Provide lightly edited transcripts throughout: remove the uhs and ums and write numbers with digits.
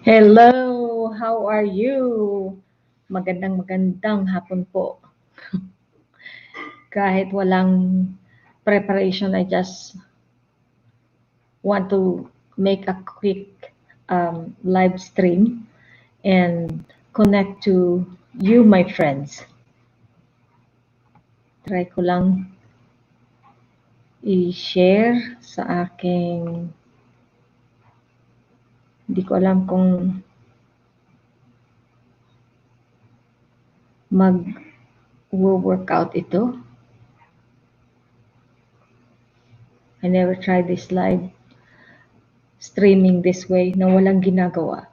Hello, how are you? Magandang hapon po. Kahit walang preparation, I just want to make a quick live stream and connect to you, my friends. Try ko lang i-share sa aking, hindi ko alam kung mag-workout ito. I never tried this live streaming this way na walang ginagawa.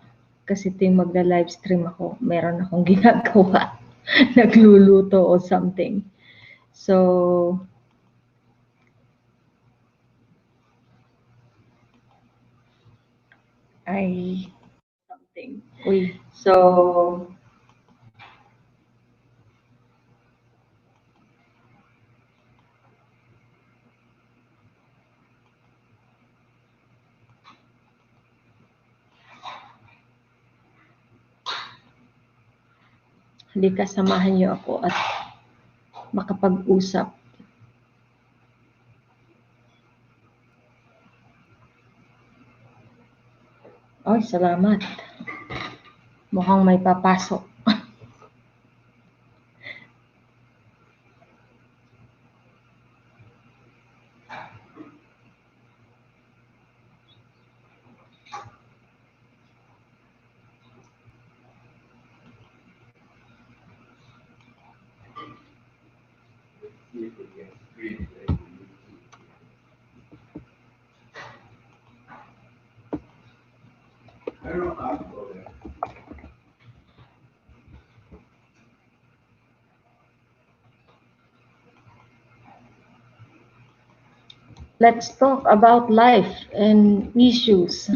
Kasi tuwing magla-live stream ako, meron akong ginagawa. Nagluluto o something. So, I something. Uy, so halika samahan niyo ako at makapag-usap. Ay, salamat. Mukhang may papasok. Let's talk about life and issues.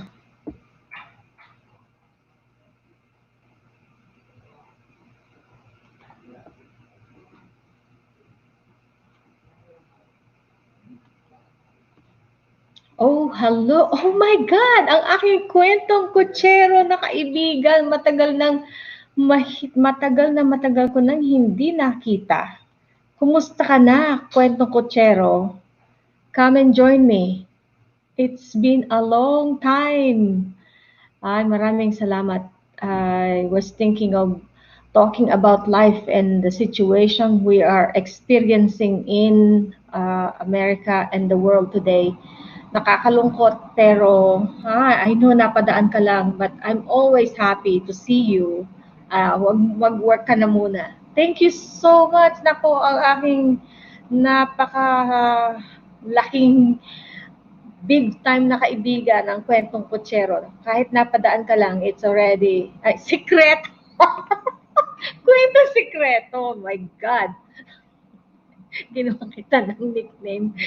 Oh, hello. Oh my God! Ang aking kwentong kutsero na kaibigan. Matagal ko nang hindi nakita. Kumusta ka na, kwentong kutsero? Come and join me. It's been a long time. Ay, maraming salamat. I was thinking of talking about life and the situation we are experiencing in America and the world today. Nakakalungkot pero I know napadaan ka lang but I'm always happy to see you. Wag-work ka na muna. Thank you so much. Nako, ang aking napaka laking big time na kaibigan ang kwentong kutsero. Kahit napadaan ka lang, it's already secret. Kwentong sikreto. Oh my God. Ginawa kita ng nickname.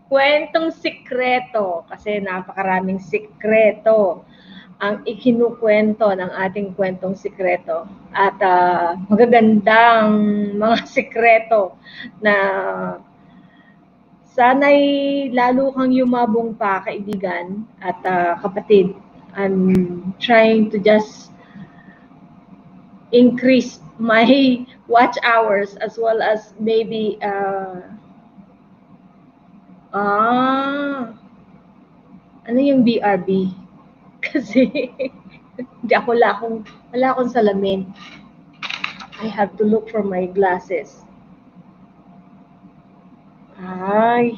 Kwentong sikreto kasi napakaraming sikreto ang ikinukwento ng ating kwentong sikreto at magagandang mga sikreto na sana'y lalo kang yumabong pa, kaibigan at kapatid. I'm trying to just increase my watch hours as well as maybe ano yung BRB? Kasi wala akong salamin. I have to look for my glasses. Ay,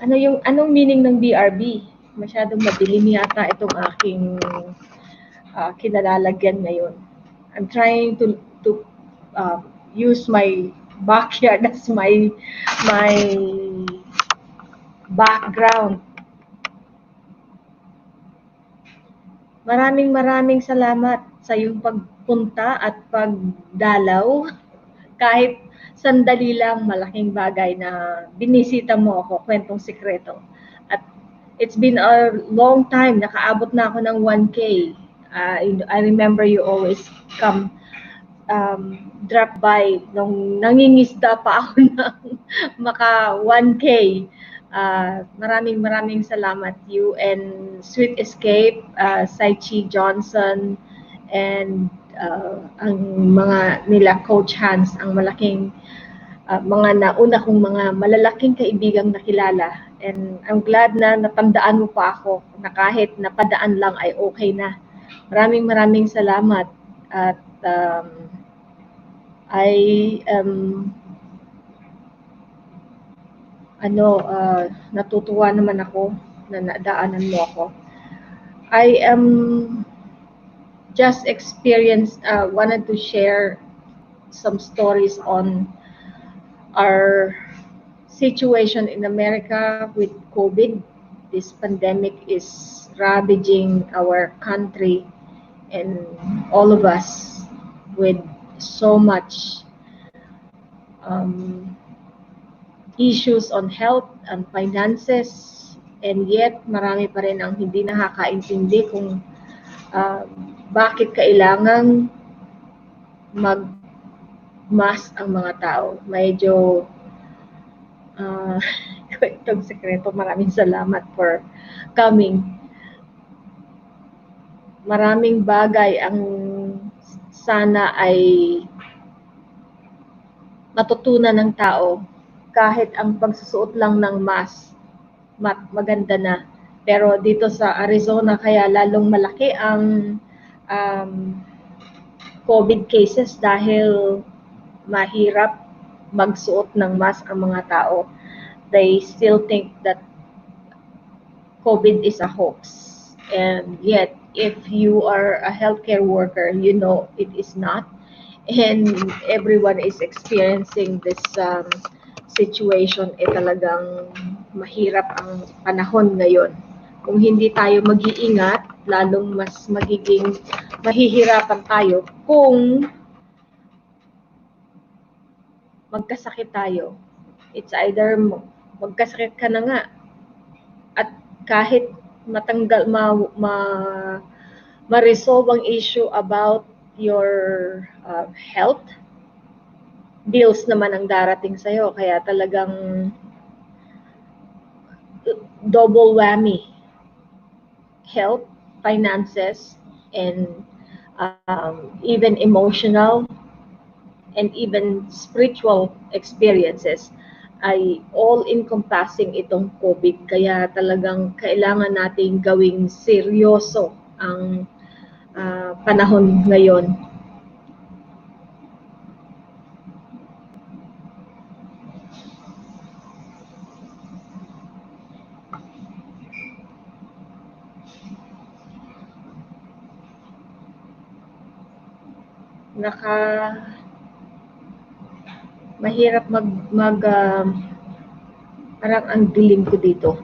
anong meaning ng BRB? Masyadong madilim yata itong aking kinalalagyan ngayon. I'm trying to use my backyard as my background. Maraming salamat sa iyong pagpunta at pagdalaw. Kahit sandali lang, malaking bagay na binisita mo ako, kwentong sikreto. At it's been a long time, nakaabot na ako ng 1K. I remember you always come drop by nung nangingisda pa ako ng maka 1K. Maraming salamat you and Sweet Escape, Saichi Johnson, and ang mga nila Coach Hans, ang malaking mga nauna kong mga malalaking kaibigang nakilala. And I'm glad na natandaan mo pa ako na kahit napadaan lang ay okay na. Maraming salamat at I natutuwa naman ako na nadaanan mo ako. I just experienced, wanted to share some stories on our situation in America with COVID. This pandemic is ravaging our country and all of us with so much issues on health and finances, and yet marami pa rin ang hindi nakakaintindi kung bakit kailangang mag-mask ang mga tao. Medyo itong sekreto, maraming salamat for coming. Maraming bagay ang sana ay matutunan ng tao kahit ang pagsusuot lang ng mask maganda na. Pero dito sa Arizona kaya lalong malaki ang COVID cases dahil mahirap magsuot ng mask ang mga tao. They still think that COVID is a hoax. And yet, if you are a healthcare worker, you know it is not. And everyone is experiencing this situation. Talagang mahirap ang panahon ngayon. Kung hindi tayo mag-iingat, lalong mas magiging mahihirapan tayo kung magkasakit tayo. It's either magkasakit ka na nga at kahit matanggal, ma-resolve ang issue about your health, bills naman ang darating sa'yo. Kaya talagang double whammy. Health, finances, and even emotional and even spiritual experiences ay all-encompassing itong COVID. Kaya talagang kailangan nating gawing seryoso ang panahon ngayon. Mahirap parang ang dilim ko dito.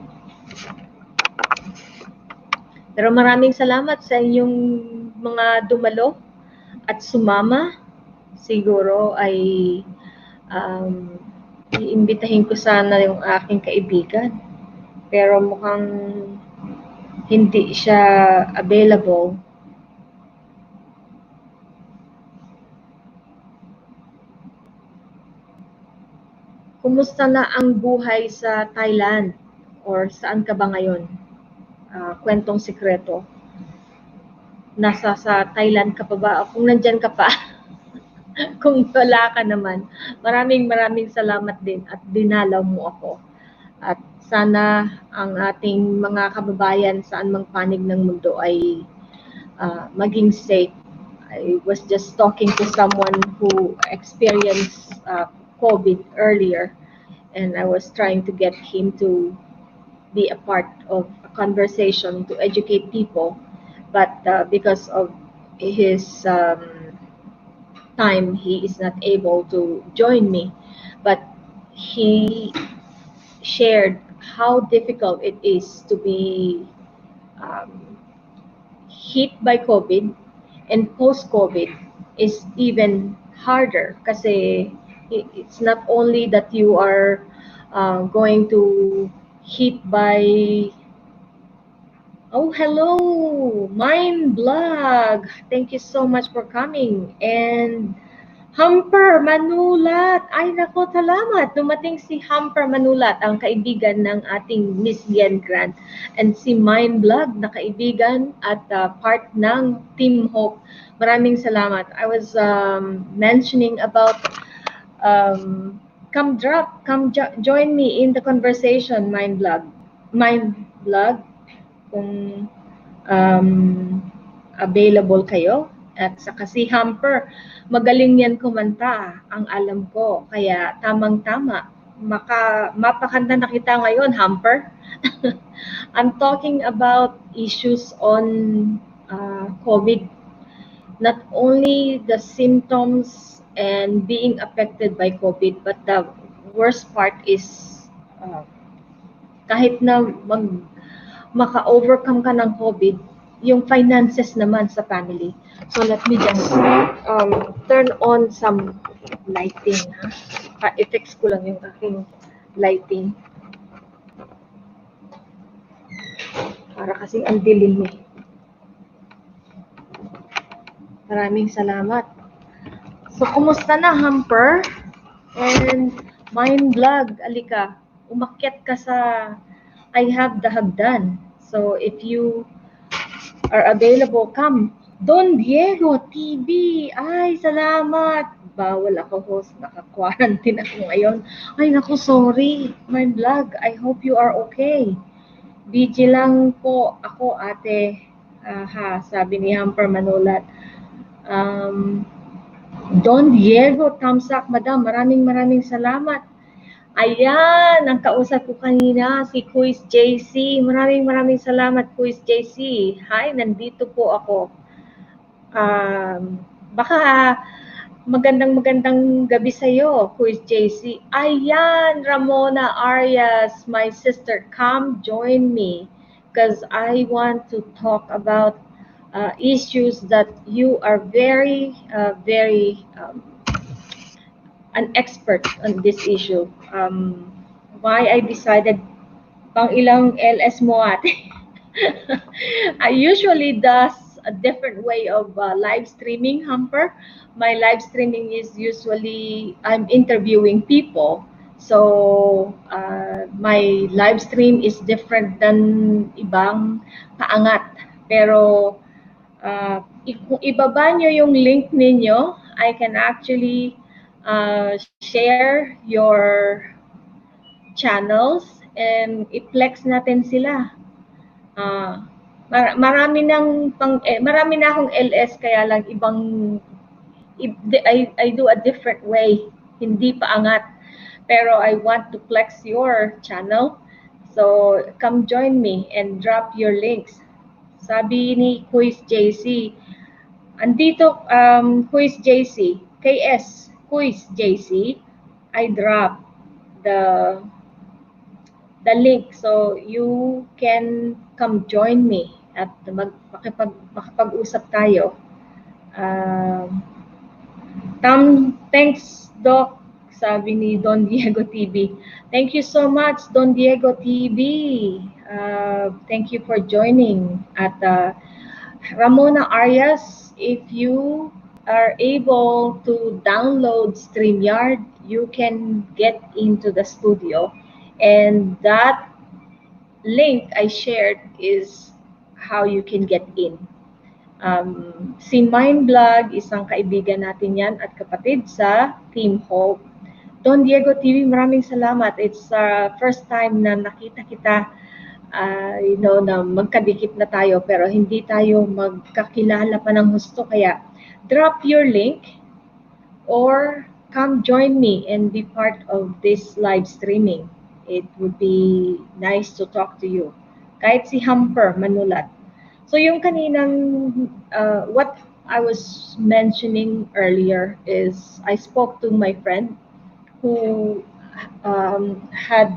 Pero maraming salamat sa inyong mga dumalo at sumama. Siguro ay iimbitahin ko sana yung aking kaibigan. Pero mukhang hindi siya available. Kumusta na ang buhay sa Thailand? Or saan ka ba ngayon? Kwentong sekreto. Nasa sa Thailand ka pa ba? Kung nandyan ka pa, kung wala ka naman, maraming salamat din at dinalaw mo ako. At sana ang ating mga kababayan saan mang panig ng mundo ay maging safe. I was just talking to someone who experienced COVID earlier, and I was trying to get him to be a part of a conversation to educate people, but because of his time, he is not able to join me. But he shared how difficult it is to be hit by COVID, and post-COVID is even harder kasi it's not only that you are going to hit by hello Mind Blog, thank you so much for coming, and Humper Manulat! Ay nako, salamat! Dumating si Humper Manulat, ang kaibigan ng ating Miss Yen Grant. And si Mind Vlog na kaibigan at part ng Team Hope. Maraming salamat. I was mentioning about come join me in the conversation, Mind Vlog. Mind Vlog, kung available kayo. At saka si Humper, magaling yan kumanta, ang alam ko. Kaya tamang-tama, mapakanta na kita ngayon, Humper. I'm talking about issues on COVID. Not only the symptoms and being affected by COVID, but the worst part is kahit na maka-overcome ka ng COVID, yung finances naman sa family. So let me just turn on some lighting. Pa-effects ko lang yung aking lighting. Para kasing ang dilim eh. Maraming salamat. So, kumusta na, Humper? And Mind Vlog, alika, umakyat ka sa I Have the Hagdan. So, if you are available, come. Don Diego TV. Ay, salamat. Bawal ako, host. Naka-quarantine ako ngayon. Ay, naku, sorry. Mind Vlog, I hope you are okay. Busy lang po ako, ate. Sabi ni Humper Manulat. Don Diego, thumbs up, madam. Maraming salamat. Ayan, ang kausap ko kanina, si Quiz JC. Maraming salamat, Quiz JC. Hi, nandito po ako. Baka magandang gabi sa'yo, Quiz JC. Ayan, Ramona, Arias, my sister, come join me because I want to talk about issues that you are very an expert on this issue. Why I decided pang ilang LS mo ate? I usually does a different way of live streaming, Humper. My live streaming is usually I'm interviewing people. So my live stream is different than ibang paangat. Pero kung ibaba nyo yung link ninyo, I can actually share your channels and i-flex natin sila. Marami na akong LS, kaya lang I do a different way, hindi paangat. Pero I want to flex your channel. So come join me and drop your links. Sabi ni Quiz JC, andito Quiz JC, KS Quiz JC, I drop the link so you can come join me at makapag-usap tayo. Thanks, Doc, sabi ni Don Diego TV. Thank you so much, Don Diego TV. Thank you for joining. At Ramona, Arias, if you are able to download StreamYard, you can get into the studio. And that link I shared is how you can get in. Si Mind Vlog, isang kaibigan natin yan at kapatid sa Team Hope. Don Diego TV, maraming salamat. It's first time na nakita kita, na magkadikit na tayo pero hindi tayo magkakilala pa ng husto. Kaya drop your link or come join me and be part of this live streaming. It would be nice to talk to you. Kahit si Humper Manulat. So yung kaninang, what I was mentioning earlier is I spoke to my friend who had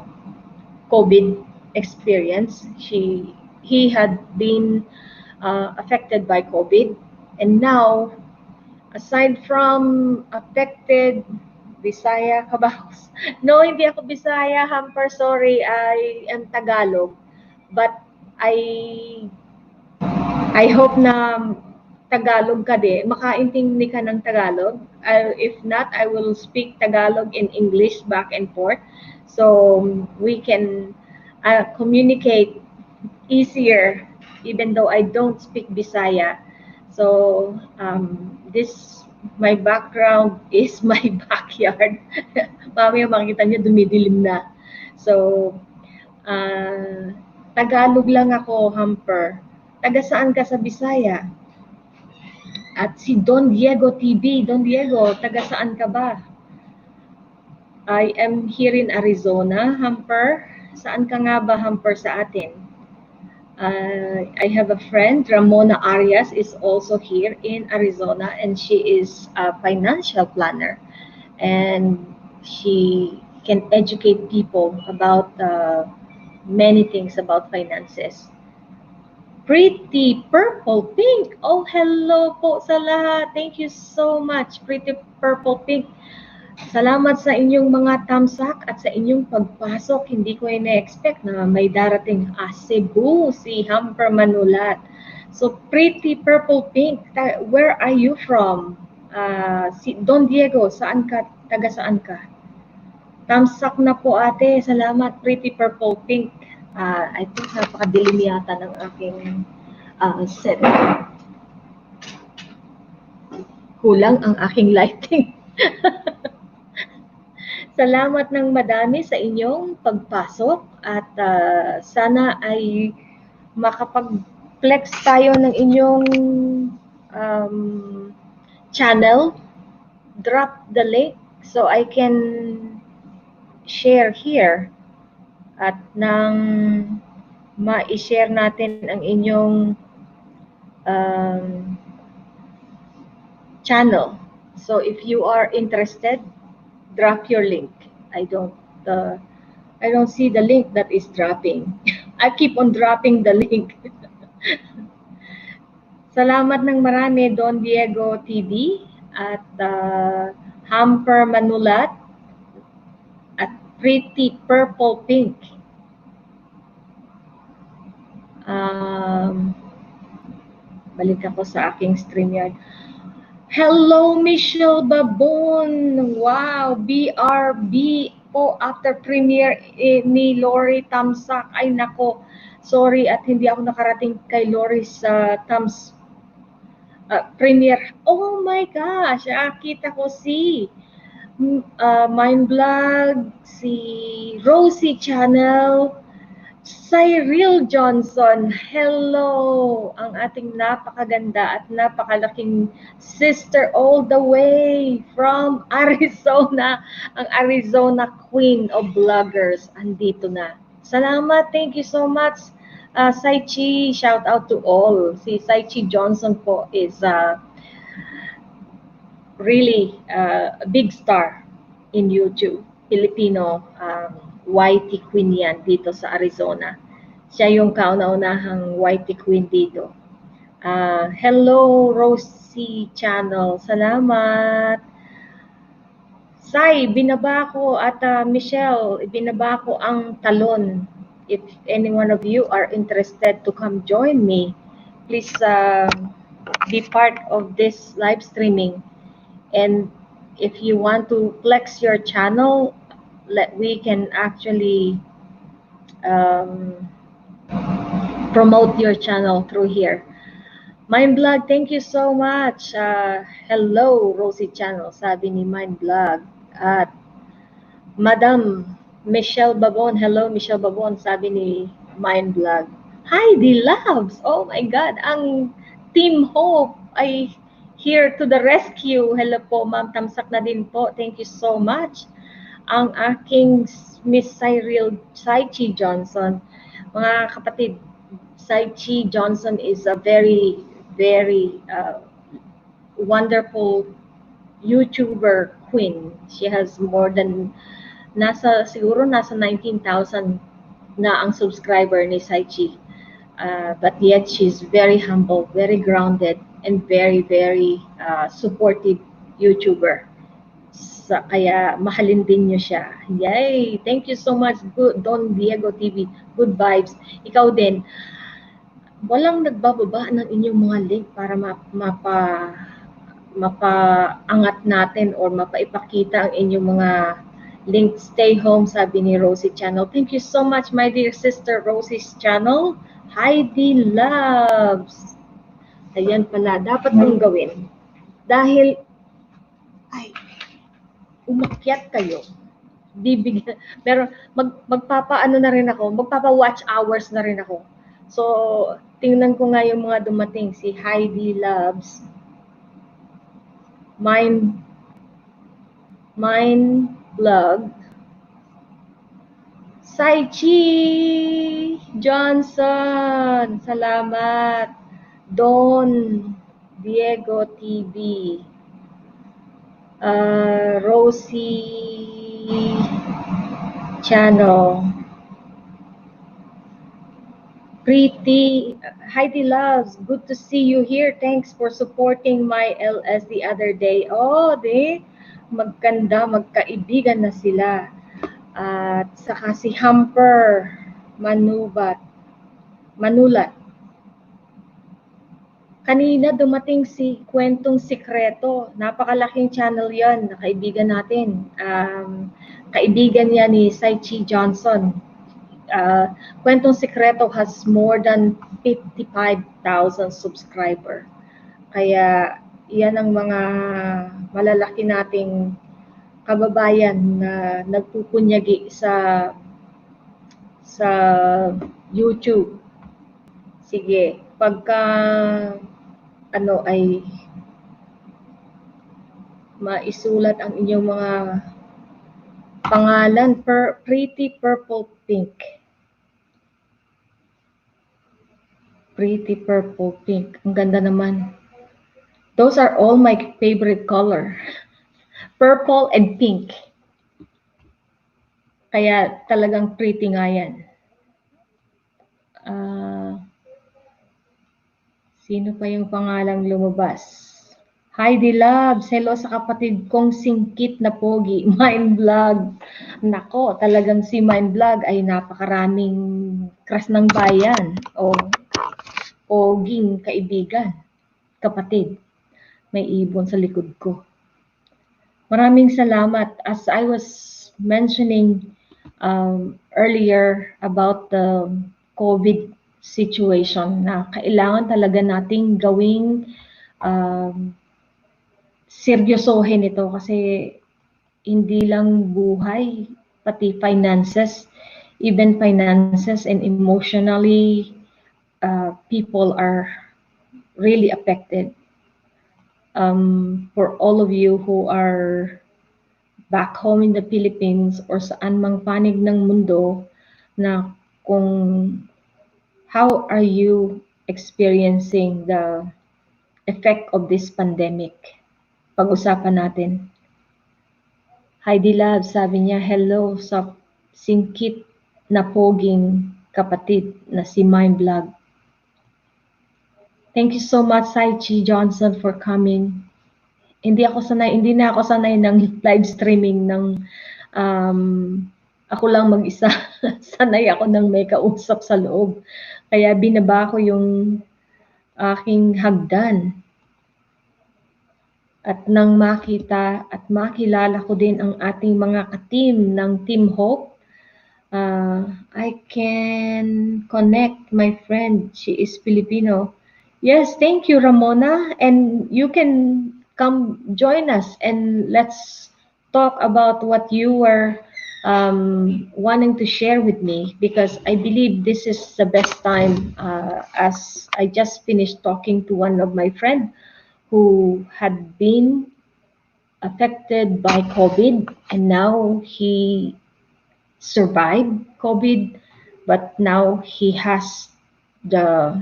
COVID experience. He had been affected by COVID, and now, aside from affected, Bisaya ka ba? No, hindi ako Bisaya, Humper, sorry, I am Tagalog. But I hope na Tagalog ka din, makaintindi ka ng Tagalog. If not, I will speak Tagalog and English back and forth. So we can communicate easier even though I don't speak Bisaya. So this my background is my backyard. Mamaya makita niyo dumidilim na. So Tagalog lang ako, Hamper. Taga saan ka sa Bisaya? At si Don Diego TV. Don Diego, taga saan ka ba? I am here in Arizona, Hamper. Saan ka nga ba, Hamper, sa atin? I have a friend, Ramona Arias, is also here in Arizona, and she is a financial planner. And she can educate people about many things about finances. Pretty Purple Pink. Oh, hello po sa lahat. Thank you so much, Pretty Purple Pink. Salamat sa inyong mga tamsak at sa inyong pagpasok. Hindi ko ina-expect na may darating Cebu, si Hamper Manulat. So, Pretty Purple Pink, where are you from? Si Don Diego, saan ka? Taga saan ka? Tamsak na po ate. Salamat, Pretty Purple Pink. I think napakadilim yata ng aking set. Kulang ang aking lighting. Salamat ng madami sa inyong pagpasok at sana ay makapag-flex tayo ng inyong channel. Drop the link so I can share here at nang ma-share natin ang inyong channel. So if you are interested, drop your link. I don't see the link that is dropping. I keep on dropping the link. Salamat ng marami, Don Diego TV at Hamper Manulat at Pretty Purple Pink. Balik ako sa aking StreamYard. Hello, Michelle Babon. Wow, BRB po after premiere ni Lori Tamsak. Ay nako, sorry at hindi ako nakarating kay Lori sa premiere. Oh my gosh, kita ko si Mind Vlog, si Rosie Channel, Cyril Johnson, hello! Ang ating napakaganda at napakalaking sister all the way from Arizona, ang Arizona Queen of Vloggers, andito na. Salamat, thank you so much, Saichi, shout out to all. Si Saichi Johnson po is really a big star in YouTube, Filipino YT Queen yan dito sa Arizona. Siya yung kauna-unahang YT Queen dito. Hello, Rosie Channel. Salamat. Sai, binaba ko at Michelle, binaba ko ang talon. If any one of you are interested to come join me, please be part of this live streaming. And if you want to flex your channel, we can actually promote your channel through here. Mind Vlog, thank you so much. Hello, Rosie Channel, sabi ni Mind Vlog. At Madam Michelle Babon, hello Michelle Babon, sabi ni Mind Vlog. Hi, the loves! Oh my God, ang Team Hope ay here to the rescue. Hello po, Ma'am Tamsak na din po. Thank you so much. Ang aking Miss Saichi Johnson. Mga kapatid, Saichi Johnson is a very, very wonderful YouTuber queen. She has more than, siguro nasa 19,000 na ang subscriber ni Saichi. But yet she's very humble, very grounded, and very, very supportive YouTuber. Kaya mahalin din niyo siya. Yay! Thank you so much, Don Diego TV. Good vibes. Ikaw din. walang nagbababa ng inyong mga link para mapaangat natin or mapaipakita ang inyong mga link. Stay home, sabi ni Rosie Channel. Thank you so much, my dear sister Rosie's Channel. Heidi Loves. Ayan pala, dapat mong gawin. Dahil, ay, umakyat kayo. Bibigyan, pero magpapaano na rin ako, magpapa-watch hours na rin ako. So, tingnan ko nga yung mga dumating. Si Heidi Loves. Mine Vlog. Saichi Johnson. Salamat. Don Diego TV. Rosie Channel. Pretty Heidi Loves, good to see you here. Thanks for supporting my LS the other day. Oh, magkanda, magkaibigan na sila. At saka si Hamper Manulat. Kanina dumating si Kwentong Sikreto. Napakalaking channel yan, kaibigan natin. Kaibigan niya ni Saichi Johnson. Kwentong Sikreto has more than 55,000 subscriber. Kaya yan ang mga malalaki nating kababayan na nagpupunyagi sa YouTube. Sige, pagka ano ay maisulat ang inyong mga pangalan, Pretty Purple Pink. Pretty Purple Pink. Ang ganda naman. Those are all my favorite color. Purple and pink. Kaya talagang pretty nga yan. Sino pa yung pangalang lumabas? Heidi Loves, hello sa kapatid kong singkit na pogi, Mind Vlog. Nako, talagang si Mind Vlog ay napakaraming crush ng bayan o poging kaibigan, kapatid. May ibon sa likod ko. Maraming salamat. As I was mentioning earlier about the COVID situation na kailangan talaga nating gawing seryosohin ito kasi hindi lang buhay, pati finances, even finances and emotionally, people are really affected. For all of you who are back home in the Philippines or saan mang panig ng mundo, na kung how are you experiencing the effect of this pandemic? Pag-usapan natin. Heidi Love, sabi niya, hello sa singkit na poging kapatid na si Mind Vlog. Thank you so much, Saichi Johnson, for coming. Hindi na ako sanay ng live streaming ng ako lang mag-isa. Sanay ako ng may kausap sa loob. Kaya binaba ko yung aking hagdan. At nang makita at makilala ko din ang ating mga ka-team ng Team Hope, I can connect my friend. She is Filipino. Yes, thank you, Ramona. And you can come join us and let's talk about what you were wanting to share with me, because I believe this is the best time, as I just finished talking to one of my friends who had been affected by COVID and now he survived COVID, but now he has the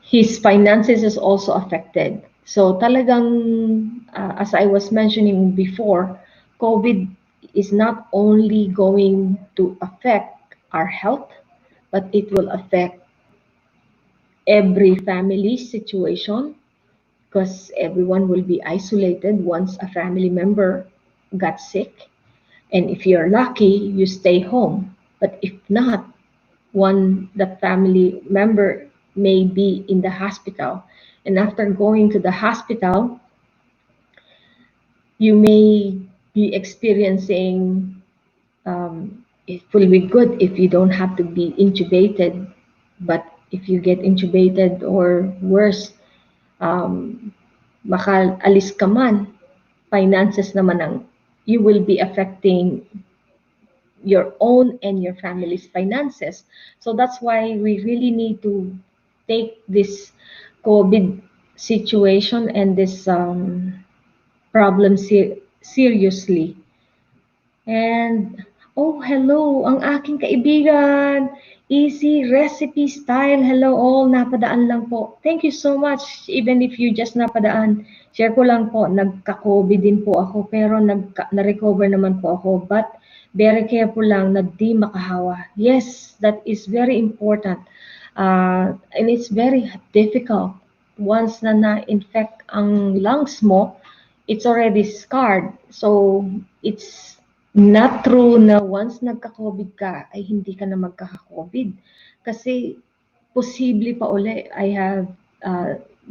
his finances is also affected. So talagang, as I was mentioning before, COVID is not only going to affect our health, but it will affect every family situation, because everyone will be isolated once a family member got sick. And if you're lucky, you stay home. But if not, one the family member may be in the hospital. And after going to the hospital, you may be experiencing, it will be good if you don't have to be intubated. But if you get intubated or worse, um, makaalis ka man, finances naman ang you will be affecting your own and your family's finances. So that's why we really need to take this COVID situation and this problem seriously. And, oh, hello, ang aking kaibigan, Easy Recipe Style. Hello all, napadaan lang po. Thank you so much, even if you just napadaan. Share ko lang po, nagka-COVID din po ako, pero na-recover naman po ako. But very careful lang na di makahawa. Yes, that is very important. And it's very difficult. Once na na-infect ang lungs mo, it's already scarred. So, it's not true na once nagka-COVID ka, ay hindi ka na magkaka-COVID. Kasi, posible pa uli. I have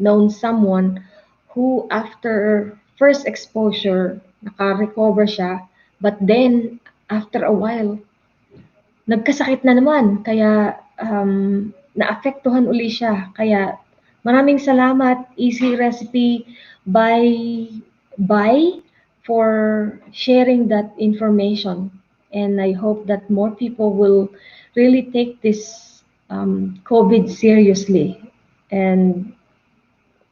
known someone who after first exposure, naka-recover siya, but then, after a while, nagkasakit na naman. Kaya, naapektuhan uli siya. Kaya, maraming salamat, Easy Recipe by for sharing that information. And I hope that more people will really take this COVID seriously. And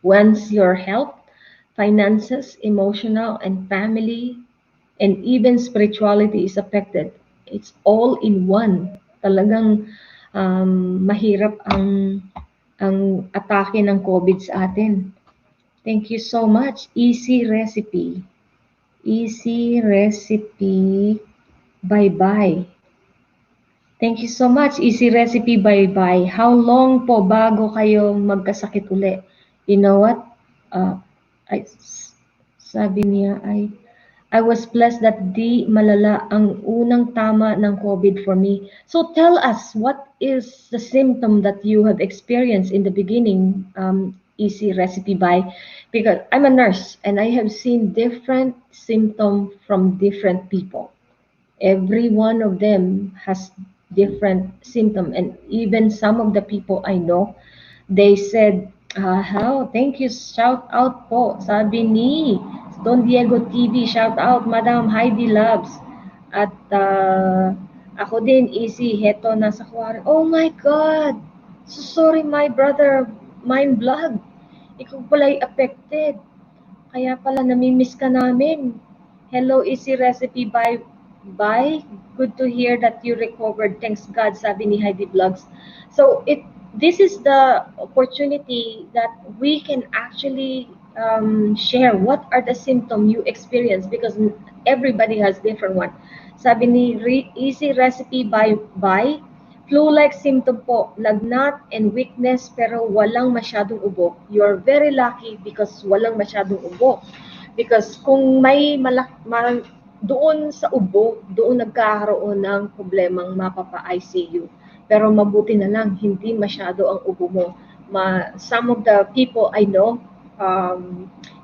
once your health, finances, emotional, and family, and even spirituality is affected, it's all in one. Talagang mahirap ang atake ng COVID sa atin. Thank you so much. Easy Recipe. Easy Recipe. Bye-bye. Thank you so much. Easy Recipe. Bye-bye. How long po bago kayo magkasakit uli? You know what? Uh, I, sabi niya ay I was blessed that di malala ang unang tama ng COVID for me. So tell us, what is the symptom that you have experienced in the beginning, Easy Recipe by? Because I'm a nurse and I have seen different symptoms from different people. Every one of them has different symptom, and even some of the people I know, they said, how, thank you, shout out po, sabi ni Don Diego TV, shout out, Madam Heidi Loves. At ako din, Easy, heto, nasa kuwari. Oh my God! So sorry, my brother, mind vlog. Ikaw pala'y affected. Kaya pala namimiss ka namin. Hello, Easy Recipe by. Good to hear that you recovered. Thanks God, sabi ni Heidi Vlogs. So this is the opportunity that we can actually share what are the symptoms you experience, because everybody has different one. Sabi ni Easy Recipe by flu-like symptom po, lagnat and weakness pero walang masyadong ubo. You're very lucky because walang masyadong ubo. Because kung may doon sa ubo, doon nagkakaroon ng problemang mapapa-ICU. Pero mabuti na lang, hindi masyado ang ubo mo. Some of the people I know,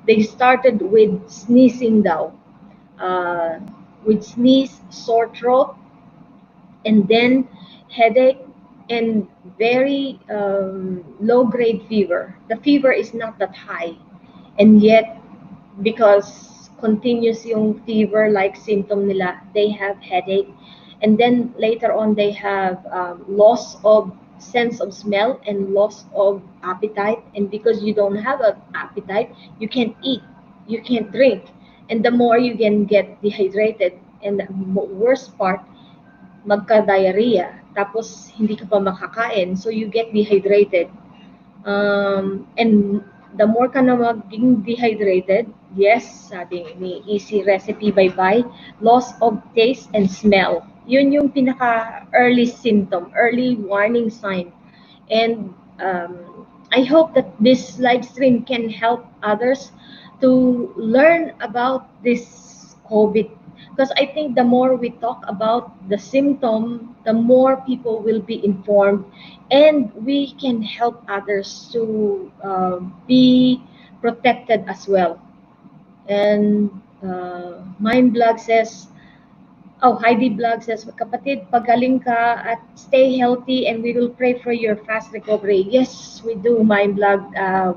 they started with sneezing daw. With sneeze, sore throat, and then headache, and very low-grade fever. The fever is not that high, and yet because continuous yung fever-like symptom nila, they have headache, and then later on they have loss of sense of smell and loss of appetite, and because you don't have an appetite, you can't eat, you can't drink, and the more you can get dehydrated, and the worst part, magka-diarrhea, tapos hindi ka pa makakain, so you get dehydrated. And the more ka na maging dehydrated, yes, sabi ni Easy Recipe Bye-Bye, loss of taste and smell. Yun yung pinaka-early symptom, early warning sign. And I hope that this live stream can help others to learn about this COVID, Because I think the more we talk about the symptom, the more people will be informed, and we can help others to be protected as well. And Mind Blog says, oh, Heidi Blog says, kapatid, pagaling ka at stay healthy and we will pray for your fast recovery. Yes, we do, Mind Blog.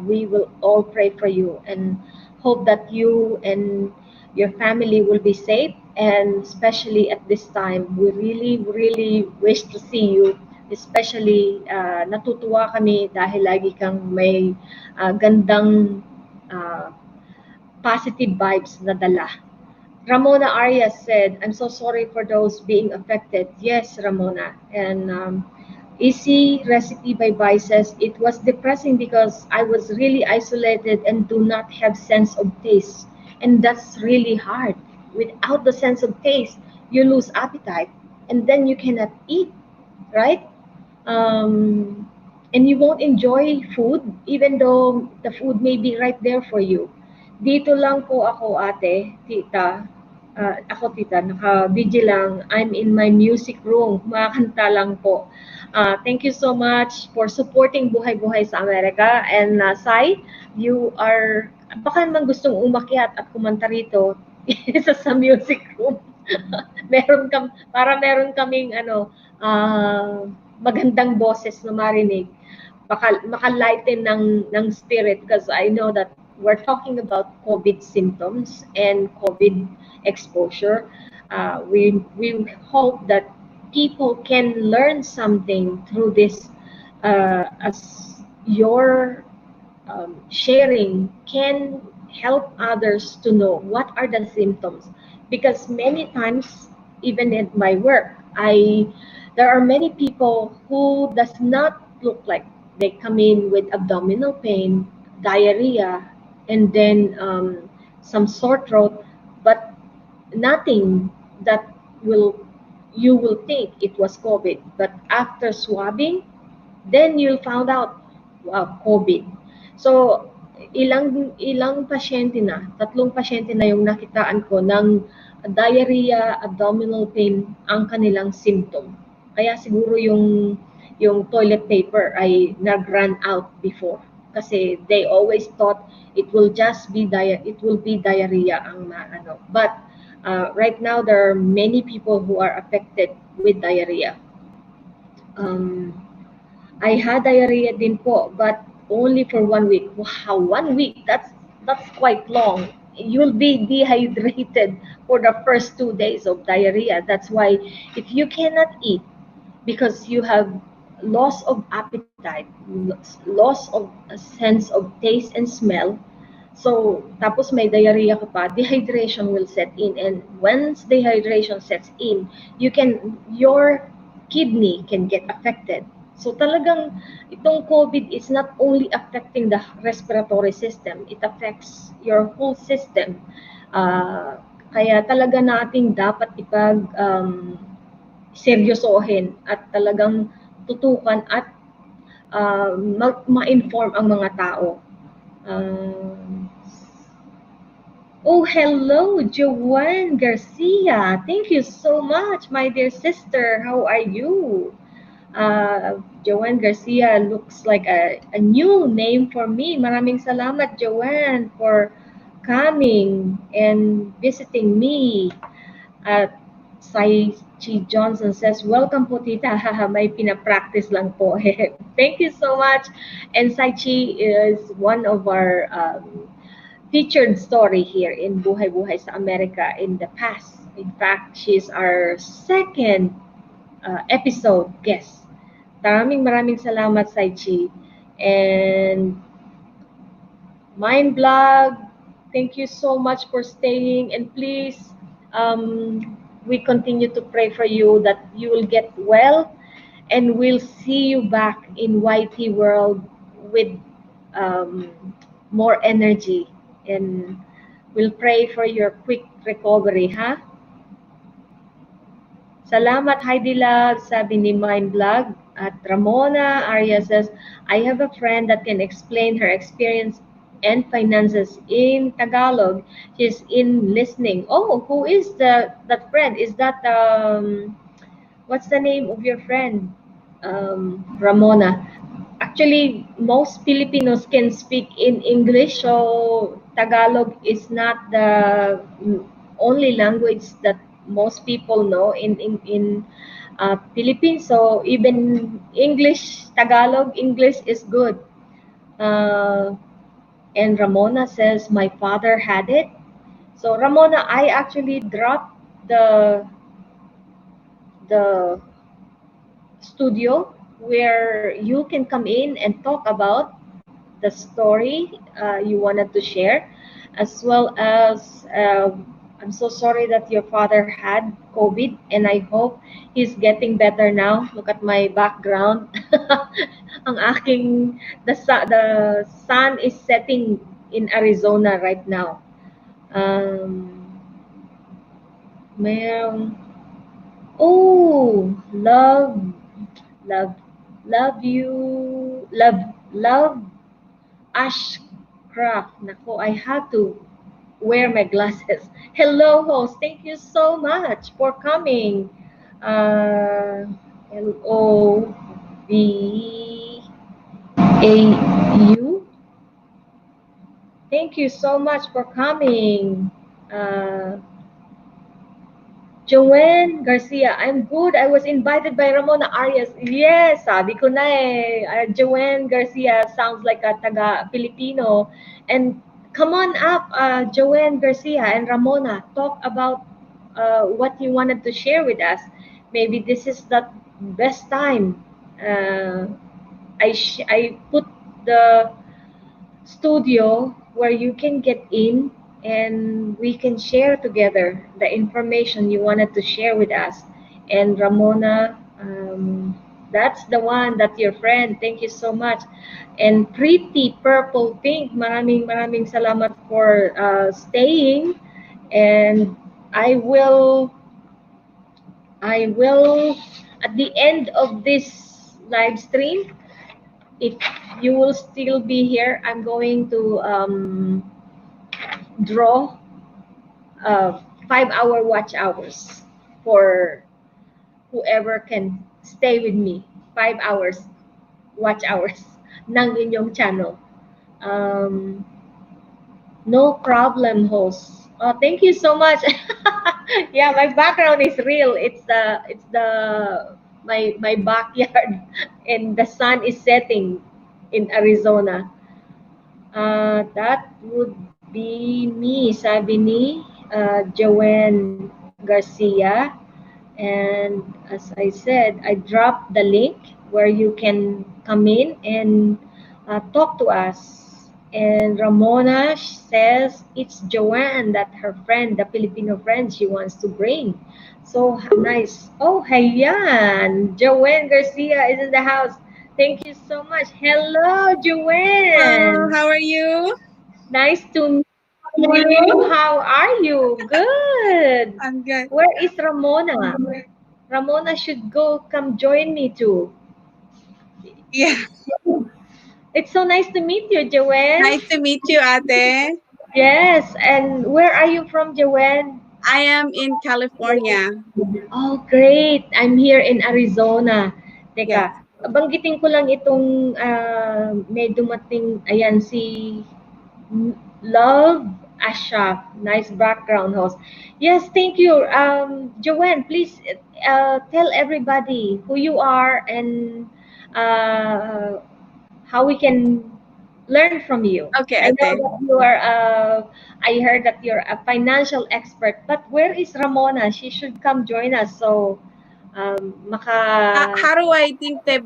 We will all pray for you and hope that you and your family will be safe. And especially at this time, we really, really wish to see you. Especially, natutuwa kami dahil lagi kang may gandang uh, positive vibes na dala. Ramona Arias said, I'm so sorry for those being affected. Yes, Ramona. And Easy Recipe by Vi says, it was depressing because I was really isolated and do not have sense of taste. And that's really hard. Without the sense of taste, you lose appetite and then you cannot eat, right? And you won't enjoy food even though the food may be right there for you. Dito lang po ako, ate, tita. Ako, tita, naka-video lang. I'm in my music room. Kumakanta lang po. Thank you so much for supporting Buhay Buhay sa Amerika. And Sai, you are, baka naman gustong umakyat at kumanta rito sa music room. Meron kaming magandang boses na marinig, maka-lighten ng spirit, because I know that we're talking about COVID symptoms and COVID exposure. We hope that people can learn something through this, as your sharing can help others to know what are the symptoms, because many times, even in my work, I there are many people who does not look like, they come in with abdominal pain, diarrhea, and then some sore throat, but nothing that will you will think it was COVID, but after swabbing, then you'll found out, wow, COVID. So, ilang pasyente na, tatlong pasyente na yung nakitaan ko ng diarrhea, abdominal pain ang kanilang symptom. Kaya siguro yung toilet paper ay nag-run out before, kasi they always thought it will be diarrhea ang maano. But right now there are many people who are affected with diarrhea. I had diarrhea din po, but only for 1 week. Wow, 1 week, that's quite long. You'll be dehydrated for the first 2 days of diarrhea. That's why if you cannot eat because you have loss of appetite, loss of a sense of taste and smell, so tapos may diarrhea ka pa, dehydration will set in. And once dehydration sets in, your kidney can get affected. So talagang itong COVID is not only affecting the respiratory system, it affects your whole system. Kaya talaga nating dapat seryosohin at talagang tutukan at ma-inform ang mga tao. Oh, hello, Joanne Garcia. Thank you so much, my dear sister. How are you? Joanne Garcia looks like a new name for me. Maraming salamat, Joanne, for coming and visiting me. At Sai Chi Johnson says, welcome po, tita. May pinapractice lang po. Thank you so much. And Sai Chi is one of our featured story here in Buhay Buhay sa Amerika in the past. In fact, she's our second episode guest. Maraming salamat, Sai Chi. And Mind Blog, thank you so much for staying. And please, we continue to pray for you that you will get well. And we'll see you back in YT World with more energy. And we'll pray for your quick recovery, ha? Salamat, Heidi Love, sabi ni Mind Blog. At Ramona Arias says, I have a friend that can explain her experience and finances in Tagalog. She's in listening. Oh, who is the that friend? Is that what's the name of your friend? Ramona. Actually, most Filipinos can speak in English, so Tagalog is not the only language that most people know in Philippines. So even English, Tagalog English is good. Uh, and Ramona says, my father had it. So Ramona, I actually dropped the studio where you can come in and talk about the story you wanted to share, as well as I'm so sorry that your father had COVID, and I hope he's getting better now. Look at my background. Ang aking the sun is setting in Arizona right now. Um, Merong, oh, love, love you, love Ashcraft. Nako, I have to wear my glasses. Hello, host. Thank you so much for coming. Uh, LOVAU. Thank you so much for coming. Uh, Joanne Garcia, I'm good. I was invited by Ramona Arias. Yes, sabi ko na eh. Joanne Garcia sounds like a taga-Filipino. And come on up, Joanne Garcia and Ramona. Talk about what you wanted to share with us. Maybe this is the best time. Uh, I put the studio where you can get in and we can share together the information you wanted to share with us. And Ramona, that's the one, that's your friend. Thank you so much. And Pretty Purple Pink, maraming salamat for staying. And I will, I will, at the end of this live stream, if you will still be here, I'm going to draw 5 hour watch hours for whoever can stay with me. 5 hours watch hours ng inyong channel. Um, no problem, host. Oh, thank you so much. Yeah, my background is real. It's the my backyard, and the sun is setting in Arizona. That would be me, sabi ni Joanne Garcia. And as I said, I dropped the link where you can come in and talk to us. And Ramona says it's Joanne, that her friend, the Filipino friend she wants to bring. So nice. Oh, hayan. Joanne Garcia is in the house. Thank you so much. Hello, Hello, Joanne. how are you? Nice to meet you. How are you? Good. I'm good. Where is Ramona? Ramona should go come join me too. Yeah, It's so nice to meet you, Joanne. nice to meet you, Ate. Yes, and where are you from, Joanne? I am in California. Oh, great. I'm here in Arizona. Yes, Teka, banggitin ko lang itong may dumating, ayan, si Love Asha. Nice background host. Yes, thank you. Joanne, please tell everybody who you are and uh, how we can learn from you. okay, I know Ate. that you are, I heard that you're a financial expert, but where is Ramona? She should come join us. So, maka, How do I think that?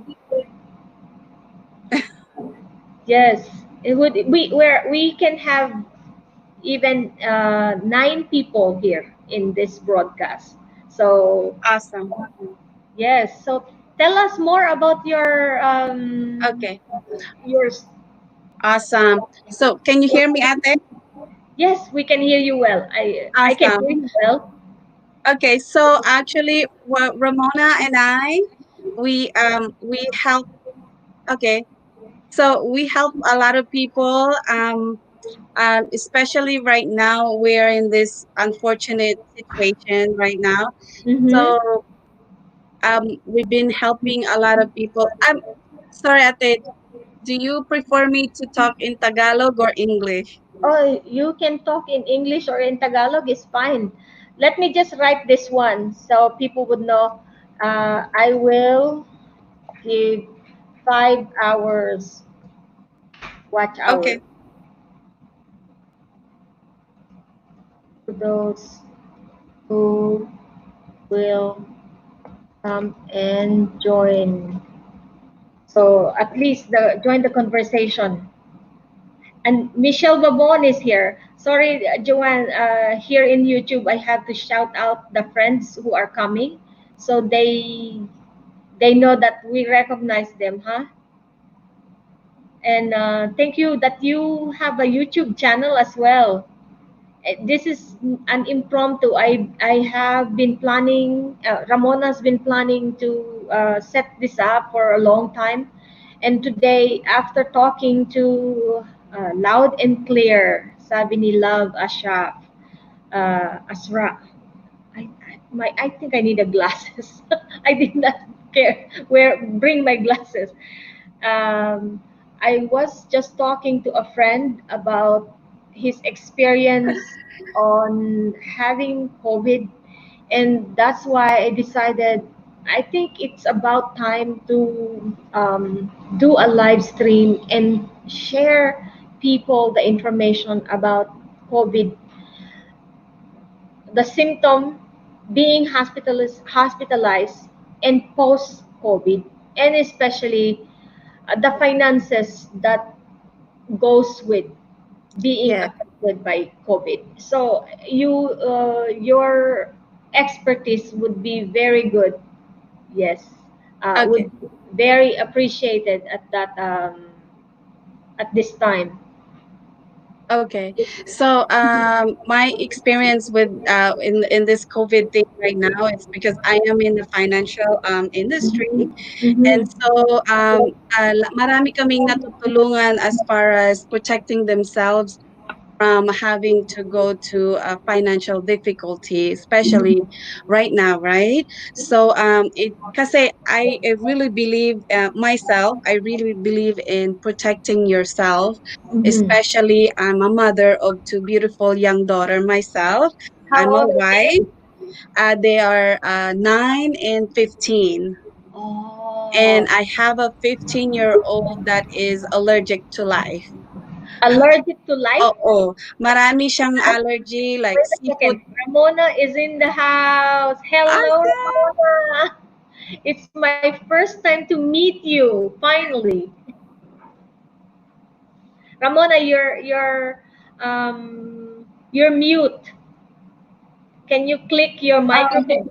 yes, it would, where we can have even 9 people here in this broadcast. So, Awesome. yes, so tell us more about Okay, yours. awesome. So, can you hear me, Ate? Yes, we can hear you well. I can hear Awesome. you well. Okay, so actually, Ramona and I, we help. Okay, So we help a lot of people. Especially right now, we're in this unfortunate situation right now. Mm-hmm. So we've been helping a lot of people. I'm sorry, Ate. Do you prefer me to talk in Tagalog or English? Oh, you can talk in English or in Tagalog is fine. Let me just write this one so people would know. I will give 5 hours watch hours Okay. to those who will come and join. So at least join the conversation. And Michelle Babon is here. Sorry, Joanne, here in YouTube, I have to shout out the friends who are coming. So they know that we recognize them, huh? And thank you that you have a YouTube channel as well. This is an impromptu. I have been planning. Ramona's been planning to set this up for a long time, and today, after talking to loud and clear, sabi ni Love Ashraf, Asra, I think I need a glasses. I did not care bring my glasses. um, I was just talking to a friend about his experience on having COVID, and that's why I decided I think it's about time to do a live stream and share people the information about COVID, the symptom, being hospitalized and post COVID, and especially the finances that goes with being Yeah. affected by COVID. So your expertise would be very good. Yes, would Okay. be very appreciated at this time. Okay. So my experience with in this COVID thing right now is because I am in the financial industry. And Mm-hmm. so, marami kaming natutulungan as far as protecting themselves from having to go to financial difficulty, especially right now, right? So, kasi I really believe myself, I really believe in protecting yourself, Mm-hmm. especially I'm a mother of two beautiful young daughter myself. I'm How a old are they? wife. They are 9 and 15, Oh, and I have a 15-year-old that is allergic to life. allergic to life? Oo, marami siyang allergy like Wait a seafood. second. Ramona is in the house. Hello, Awesome! Ramona. It's my first time to meet you, finally. Ramona, you're mute. Can you click your Okay. microphone?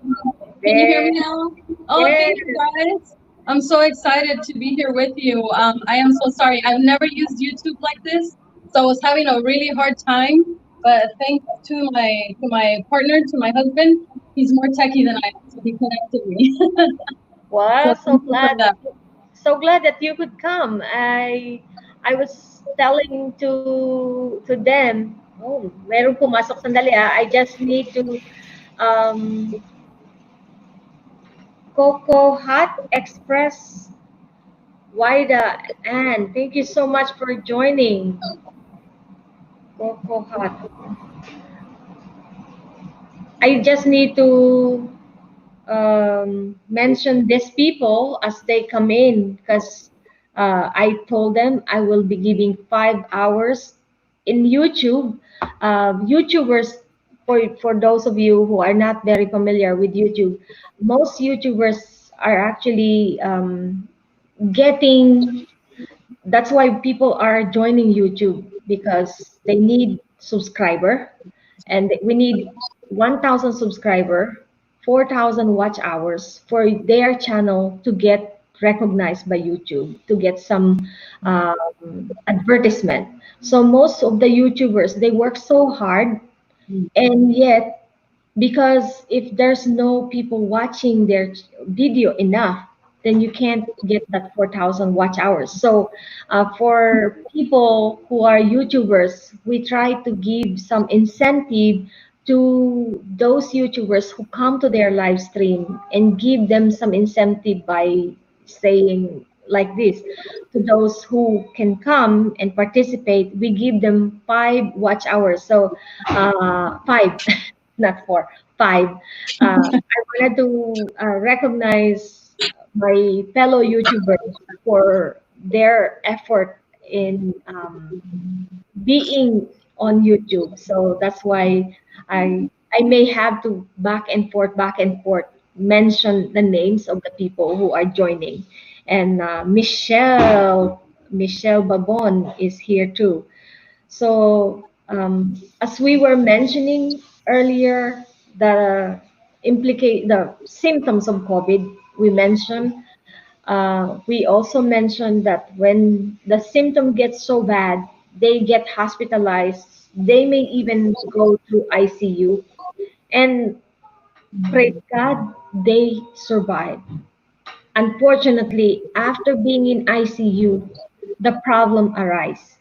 Can you hear There. me now? Oh, Yes. thank you guys. I'm so excited to be here with you. I am so sorry. I've never used YouTube like this, so I was having a really hard time. But thanks to my partner, to my husband, he's more techie than I am, so he connected me. Wow, So thank you for that. so glad that you could come. I was telling to them, oh, meron pumasok sandali ah. I just need to um Coco Hot Express Wida, and thank you so much for joining. Coco Hot. I just need to mention these people as they come in because I told them I will be giving 5 hours in YouTube. YouTubers, for those of you who are not very familiar with YouTube, most YouTubers are actually getting that's why people are joining YouTube because they need subscriber and we need 1,000 subscriber, 4,000 watch hours for their channel to get recognized by YouTube, to get some advertisement. So most of the YouTubers, they work so hard and yet because if there's no people watching their video enough, then you can't get that 4,000 watch hours. So, for people who are YouTubers, we try to give some incentive to those YouTubers who come to their live stream and give them some incentive by saying like this: to those who can come and participate, we give them 5 watch hours. So, five, not four, five. I wanted to recognize my fellow YouTubers for their effort in being on YouTube. So that's why I may have to back and forth mention the names of the people who are joining. And Michelle Babon is here too. So, as we were mentioning earlier, the symptoms of COVID, we mentioned. We also mentioned that when the symptom gets so bad, they get hospitalized. They may even go to ICU, and praise God, they survive. Unfortunately, after being in ICU, the problem arises.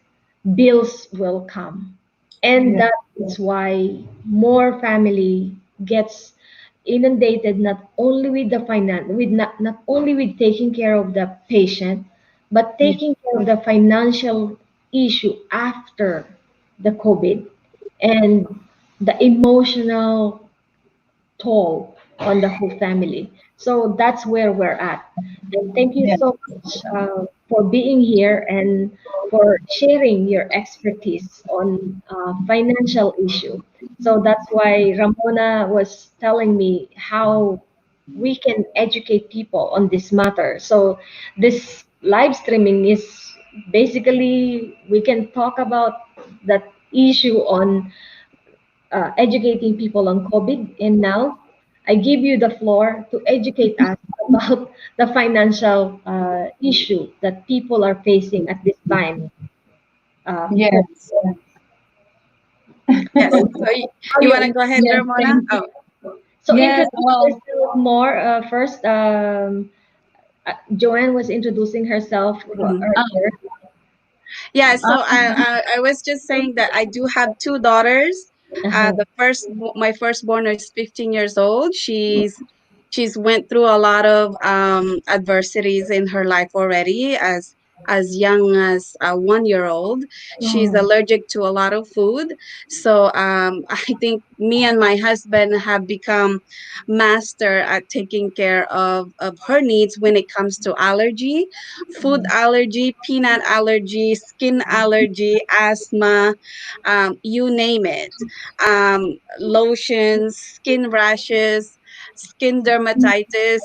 Bills will come. And Yeah. that is why more family gets inundated not only with the not only with taking care of the patient, but Yeah. taking care of the financial issue after the COVID and the emotional toll on the whole family. So that's where we're at. And thank you Yeah. so much for being here and for sharing your expertise on financial issue. So that's why Ramona was telling me how we can educate people on this matter. So this live streaming is basically we can talk about that issue on educating people on COVID. And now I give you the floor to educate us about the financial issue that people are facing at this time. For Yes. Yes. So how you want to you go ahead, Yes. Ramona? Thank you. Oh, so Yes. introduce Well. yourself more first. Joanne was introducing herself mhm. earlier. Yeah. So Um, I was just saying that I do have two daughters. Uh-huh. My firstborn is 15 years old. She's went through a lot of adversities in her life already as young as a 1 year old. She's Mhm. allergic to a lot of food. So I think me and my husband have become master at taking care of her needs when it comes to allergy, food allergy, peanut allergy, skin allergy, asthma, you name it. Lotions, skin rashes, skin dermatitis,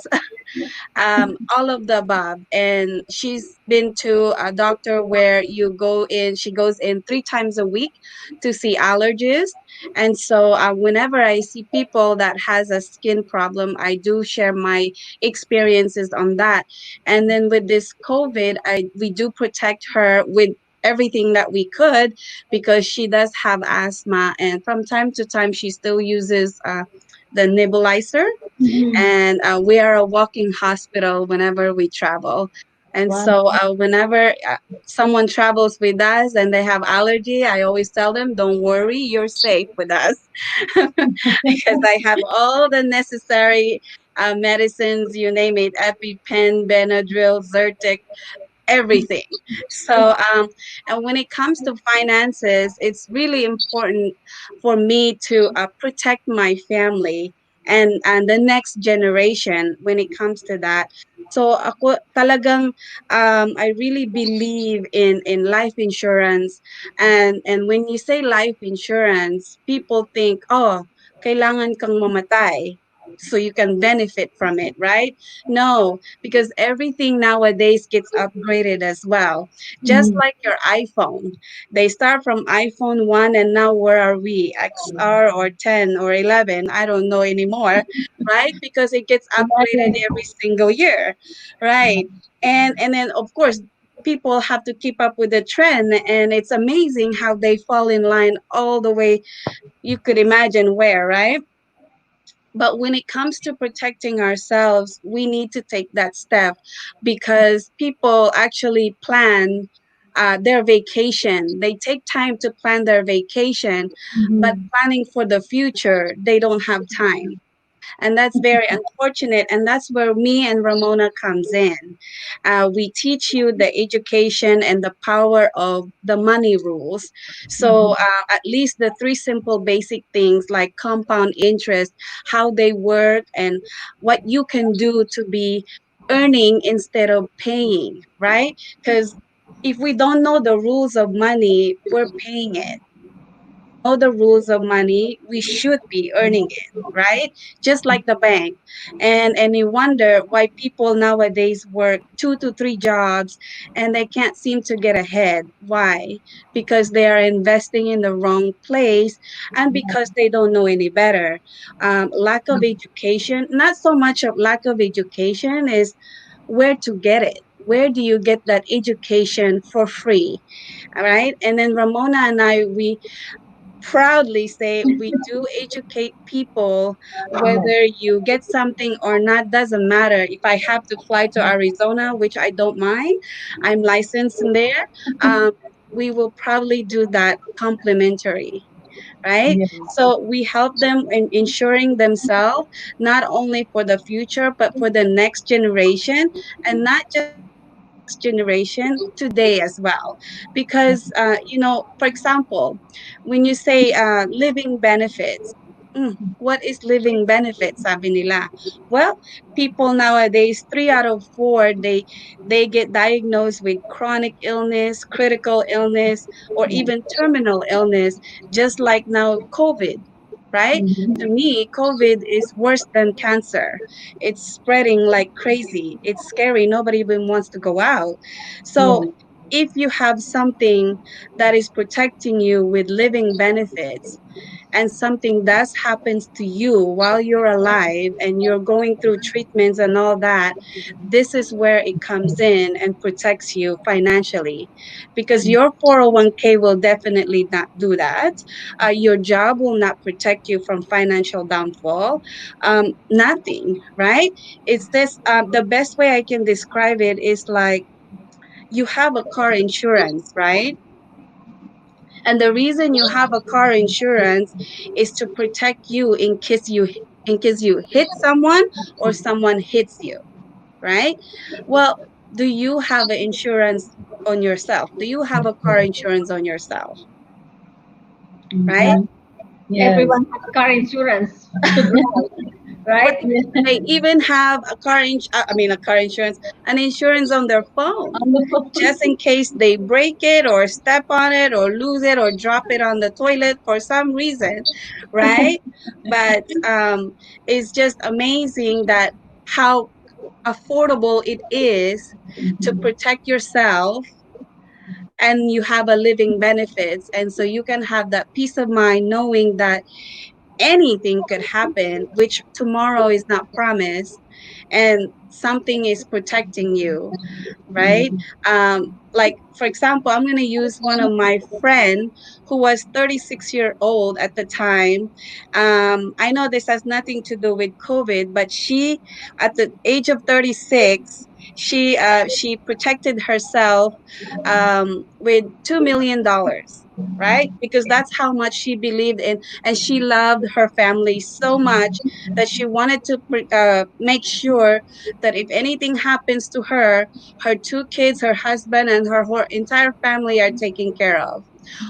all of the above. And she's been to a doctor where she goes in 3 times a week to see allergists. And so whenever I see people that has a skin problem, I do share my experiences on that. And then with this COVID, we do protect her with everything that we could because she does have asthma, and from time to time she still uses the nebulizer, Mhm. and we are a walking hospital whenever we travel. And Wow. so whenever someone travels with us and they have allergy, I always tell them, don't worry, you're safe with us. Because I have all the necessary medicines, you name it, EpiPen, Benadryl, Zyrtec, everything. So, and when it comes to finances, it's really important for me to protect my family and the next generation when it comes to that. So ako talagang I really believe in life insurance, and when you say life insurance, people think, oh, kailangan kang mamatay so you can benefit from it, right? No, because everything nowadays gets upgraded as well. Just Mhm. like your iPhone. They start from iPhone 1 and now where are we? XR or 10 or 11? I don't know anymore, right? Because it gets upgraded Right. every single year, right? And then of course people have to keep up with the trend, and it's amazing how they fall in line all the way you could imagine where, right? But when it comes to protecting ourselves, we need to take that step, because people actually plan their vacation. They take time to plan their vacation, but Mhm. planning for the future, they don't have time. And that's very unfortunate, and that's where me and Ramona comes in. We teach you the education and the power of the money rules. So at least the three simple basic things like compound interest, how they work, and what you can do to be earning instead of paying, right? Because if we don't know the rules of money, we're paying it. If we know the rules of money, we should be earning it, right? Just like the bank. And you wonder why people nowadays work 2 to 3 jobs and they can't seem to get ahead. Why? Because they are investing in the wrong place, and because they don't know any better. Lack of education, not so much of lack of education, is where to get it. Where do you get that education for free? All right. And then Ramona and I, we proudly say we do educate people. Whether you get something or not doesn't matter. If I have to fly to Arizona, which I don't mind, I'm licensed in there, um, we will probably do that complimentary, right? Yeah. So we help them in ensuring themselves, not only for the future but for the next generation, and not just for the next generation, today as well. Because for example, when you say living benefits, what is living benefits, sabi nila? Well, people nowadays, 3 out of 4, they get diagnosed with chronic illness, critical illness, or even terminal illness, just like now COVID, right? To me, COVID is worse than cancer. It's spreading like crazy. It's scary. Nobody even wants to go out. So if you have something that is protecting you with living benefits, and something does happens to you while you're alive and you're going through treatments and all that, this is where it comes in and protects you financially, because your 401k will definitely not do that. Your job will not protect you from financial downfall. Nothing, right? It's this, the best way I can describe it is like you have a car insurance, right? And the reason you have a car insurance is to protect you in case you hit someone or someone hits you, right? Well, do you have an insurance on yourself? Do you have a car insurance on yourself, right? Yes. Everyone has car insurance to drive, Right. right? They even have a car insurance, an insurance on their phone, On the phone. just in case they break it or step on it or lose it or drop it on the toilet for some reason, right? But it's just amazing that how affordable it is to protect yourself, and you have a living benefits, and so you can have that peace of mind knowing that anything could happen, which tomorrow is not promised, and something is protecting you, right? Like for example, I'm gonna use one of my friend who was 36 year old at the time. I know this has nothing to do with COVID, but she, at the age of 36, she protected herself with $2 million, right? Because that's how much she believed in, and she loved her family so much that she wanted to make sure that if anything happens to her, her 2 kids, her husband, and her whole entire family are taken care of.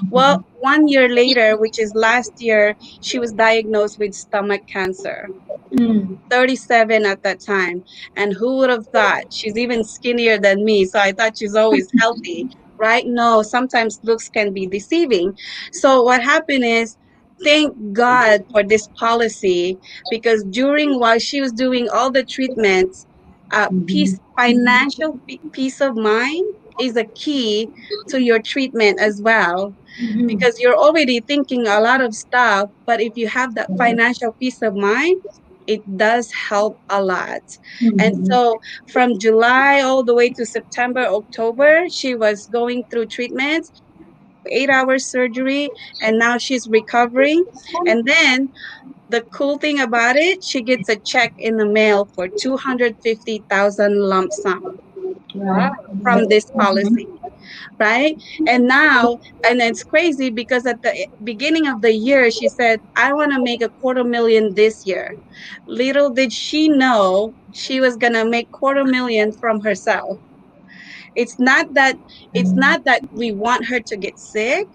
Well, 1 year later, which is last year, she was diagnosed with stomach cancer. Mm. 37 at that time. And who would have thought? She's even skinnier than me. So I thought she's always healthy, right? No, sometimes looks can be deceiving. So what happened is, thank God for this policy, because during while she was doing all the treatments, peace of mind is a key to your treatment as well, Mhm. because you're already thinking a lot of stuff, but if you have that financial peace of mind, it does help a lot. And so from July all the way to September, October, she was going through treatments. 8 hour surgery, and now she's recovering. And then the cool thing about it, she gets a check in the mail for 250,000 lump sum Wow. from this Mhm. policy, right? And now, and it's crazy because at the beginning of the year, she said, I want to make a 250,000 this year. Little did she know she was going to make 250,000 from herself. It's not that we want her to get sick,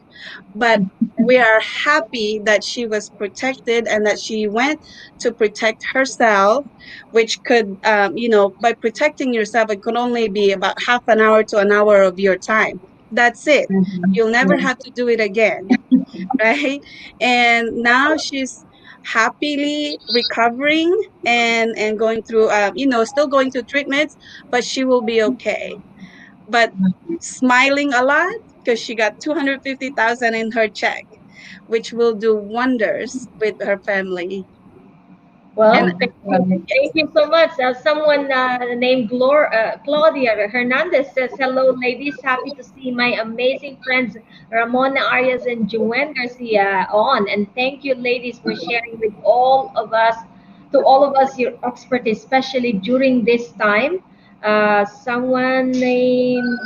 but we are happy that she was protected and that she went to protect herself, which could, by protecting yourself, it could only be about half an hour to an hour of your time. That's it. Mhm. You'll never Yeah. have to do it again, right? And now she's happily recovering and going through, still going through treatments, but she will be okay, but smiling a lot because she got 250,000 in her check, which will do wonders with her family. And Well, Right. thank you so much. Someone named Claudia Hernandez says, "Hello, ladies. Happy to see my amazing friends Ramona Arias and Joanne Garcia on. And thank you, ladies, for sharing with all of us, your expertise, especially during this time." Someone named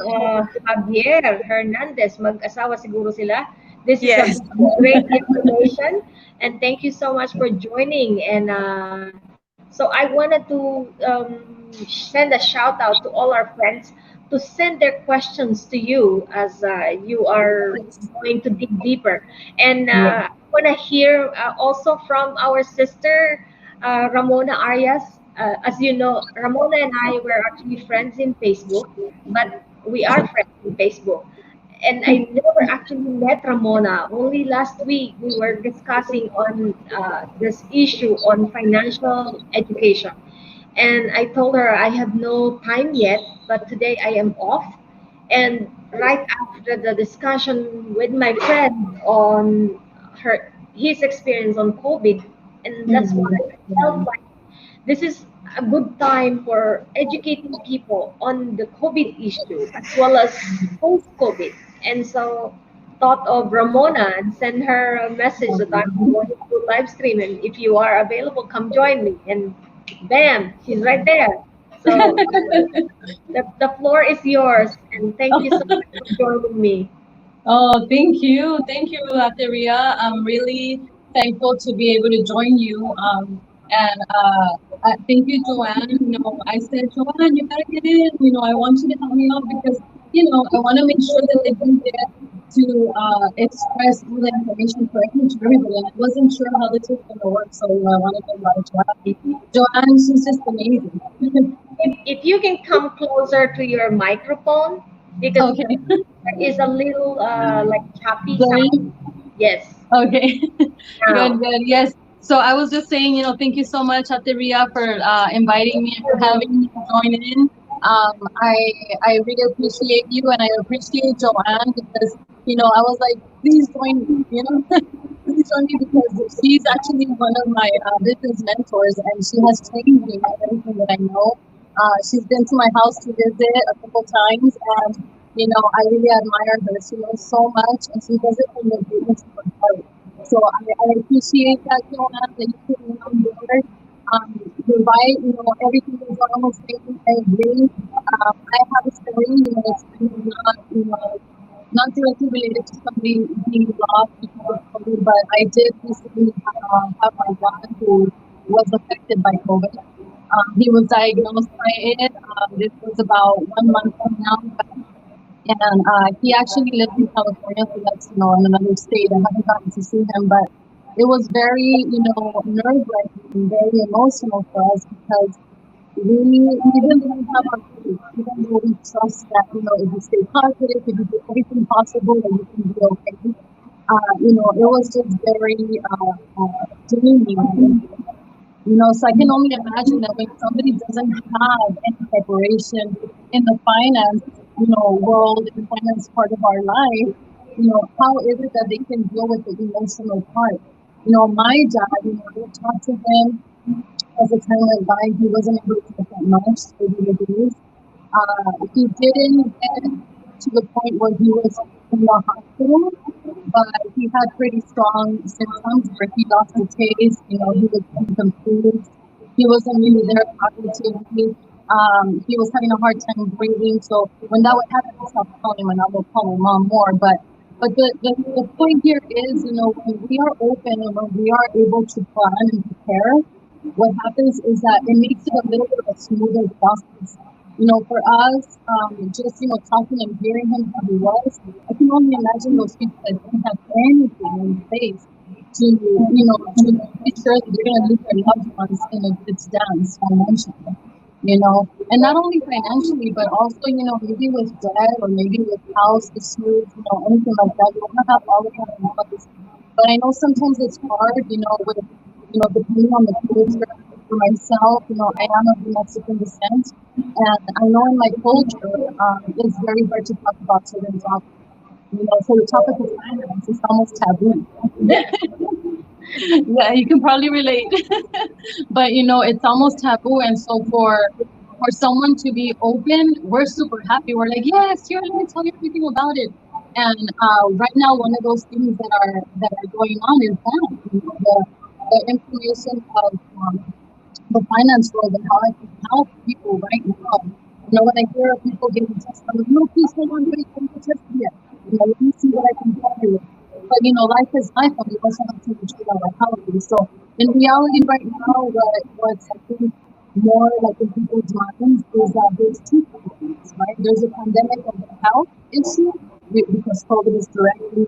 Javier Hernandez, mag-asawa siguro sila. This is a yes, great information. And thank you so much for joining. And so I wanted to send a shout out to all our friends to send their questions to you as you are going to dig deeper. And Yeah. I want to hear also from our sister Ramona Arias. As you know, Ramona and I were actually friends in Facebook, but we are friends in Facebook, and I never actually met Ramona. Only last week we were discussing on this issue on financial education. And I told her I have no time yet, but today I am off. And right after the discussion with my friend on his experience on COVID, and that's why Mhm. I felt like this is a good time for educating people on the COVID issue as well as post-COVID. And so thought of Ramona and send her a message that I'm going to live stream, and if you are available, come join me. And bam, she's right there. So the floor is yours, and thank you so much for joining me. Oh, thank you, Ateria. I'm really thankful to be able to join you. And thank you, Joanne. I said, Joanne, you gotta get in. I want you to help me out because I want to make sure that they do get to express all the information correctly to everybody. And I wasn't sure how this was going to work, so I wanted to invite Joanne. Joanne, she's just amazing. If you can come closer to your microphone, because Okay, there is a little like choppy sound. Joanne. Yes, Okay. Good, now. good. Yes. So I was just saying, thank you so much, Ateria, for inviting me and for having me join in. I really appreciate you and I appreciate Joanne because, I was like, please join me, please join me because she's actually one of my business mentors and she has trained me in everything that I know. She's been to my house to visit a couple times and, I really admire her. She knows so much and she does it from the goodness of her heart. So I appreciate that, Joanna, that you put me on board. You're right, everything is almost saying, I agree. I have a story, it's kind of not, not directly related to somebody being lost because of COVID, but I did recently have my dad who was affected by COVID. He was diagnosed by it. This was about 1 month from now, and he actually lives in California, so that's in another state. I haven't gotten to see him, but it was very nerve wracking and very emotional for us because we didn't really have our faith, even though we trust that if you stay positive, if you do everything possible, that you can be okay. It was just very dreamy. So I can only imagine that when somebody doesn't have any preparation in the finance, world, in the finance part of our life, how is it that they can deal with the emotional part? My dad, I talked to him as the time went by, he wasn't able to look at much over the days. He didn't get to the point where he was in the hospital, but he had pretty strong symptoms where he lost his taste, he was getting confused. He wasn't really there cognitively. He was having a hard time breathing. So when that would happen, I stopped calling him and I will call my mom more. But the point here is, when we are open and when we are able to plan and prepare, what happens is that it makes it a little bit of a smoother process. For us, just, talking and hearing him how he was, I can only imagine those people that don't have anything in place to make sure that they're going to lose their loved ones in a good dance financially, and not only financially, but also, maybe with debt or maybe with house issues, anything like that. You want to have all of that in place. But I know sometimes it's hard, with, depending on the culture. For myself, I am of Mexican descent, and I know in my culture, it's very hard to talk about certain topics. So the topic of finance is almost taboo. Yeah, you can probably relate. But it's almost taboo, and so for someone to be open, we're super happy. We're like, yes, here, let me tell you everything about it. And right now, one of those things that are going on is that the information of the finance world and how I can help people right now. When I hear people getting tested, I'm like, no, please hold on, wait, don't get tested yet. Let me see what I can help you with. But life is life, and we also have to treat our health. So in reality, right now, what's I think more like in people's minds is that there's two things, right? There's a pandemic of the health issue because COVID is directly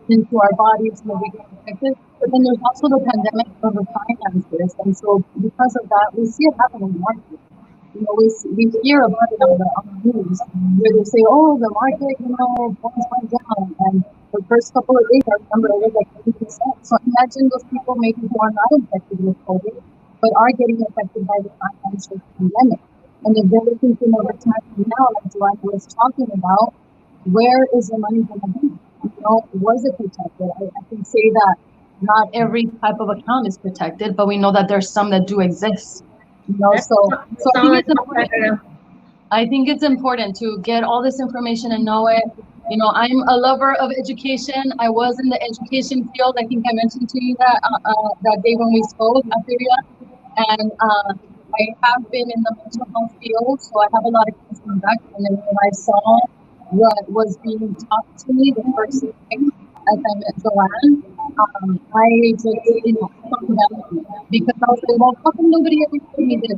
into our bodies and we get infected. But then there's also the pandemic of the finances, and so because of that, we see it happening more. We hear about it on the news where they say, oh, the market, bonds went down. And the first couple of days, I remember it was like 80%. So imagine those people maybe who are not infected with COVID, but are getting affected by the financial pandemic. And if they're thinking over time now, like Joanne was talking about, where is the money going to be? Was it protected? I can say that not every type of account is protected, but we know that there's some that do exist. So I think it's important to get all this information and know it. I'm a lover of education. I was in the education field. I think I mentioned to you that day when we spoke, Arias. And I have been in the mental health field, so I have a lot of customer background. And when I saw what was being taught to me the first time as I met Joanne, I just, calmed down because I was like, well, how come nobody ever told me this?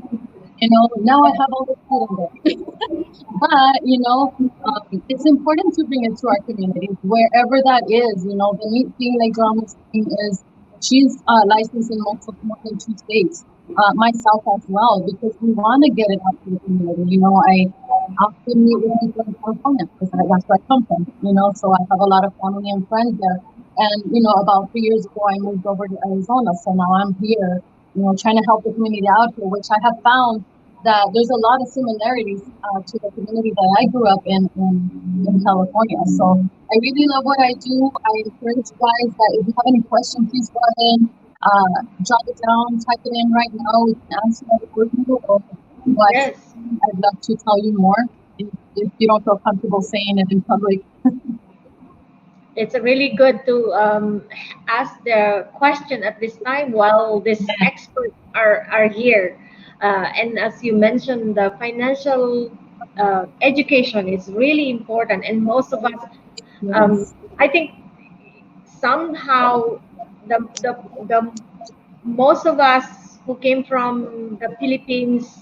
Now I have all the food in there. But, it's important to bring it to our communities, wherever that is. The neat thing, like Joanne was saying, is she's licensed in more than 2 states. Myself as well, because we want to get it out to the community. I often meet with people in California because that's where I come from. So I have a lot of family and friends there. And about 3 years ago, I moved over to Arizona. So now I'm here, trying to help the community out here, which I have found that there's a lot of similarities to the community that I grew up in California. So I really love what I do. I encourage you guys that if you have any questions, please go ahead. Jot it down, type it in right now. We can answer it for you. But Yes. I'd love to tell you more if you don't feel comfortable saying it in public. It's really good to ask the question at this time while these experts are here. And as you mentioned, the financial education is really important. And most of us, Yes. I think somehow the most of us who came from the Philippines,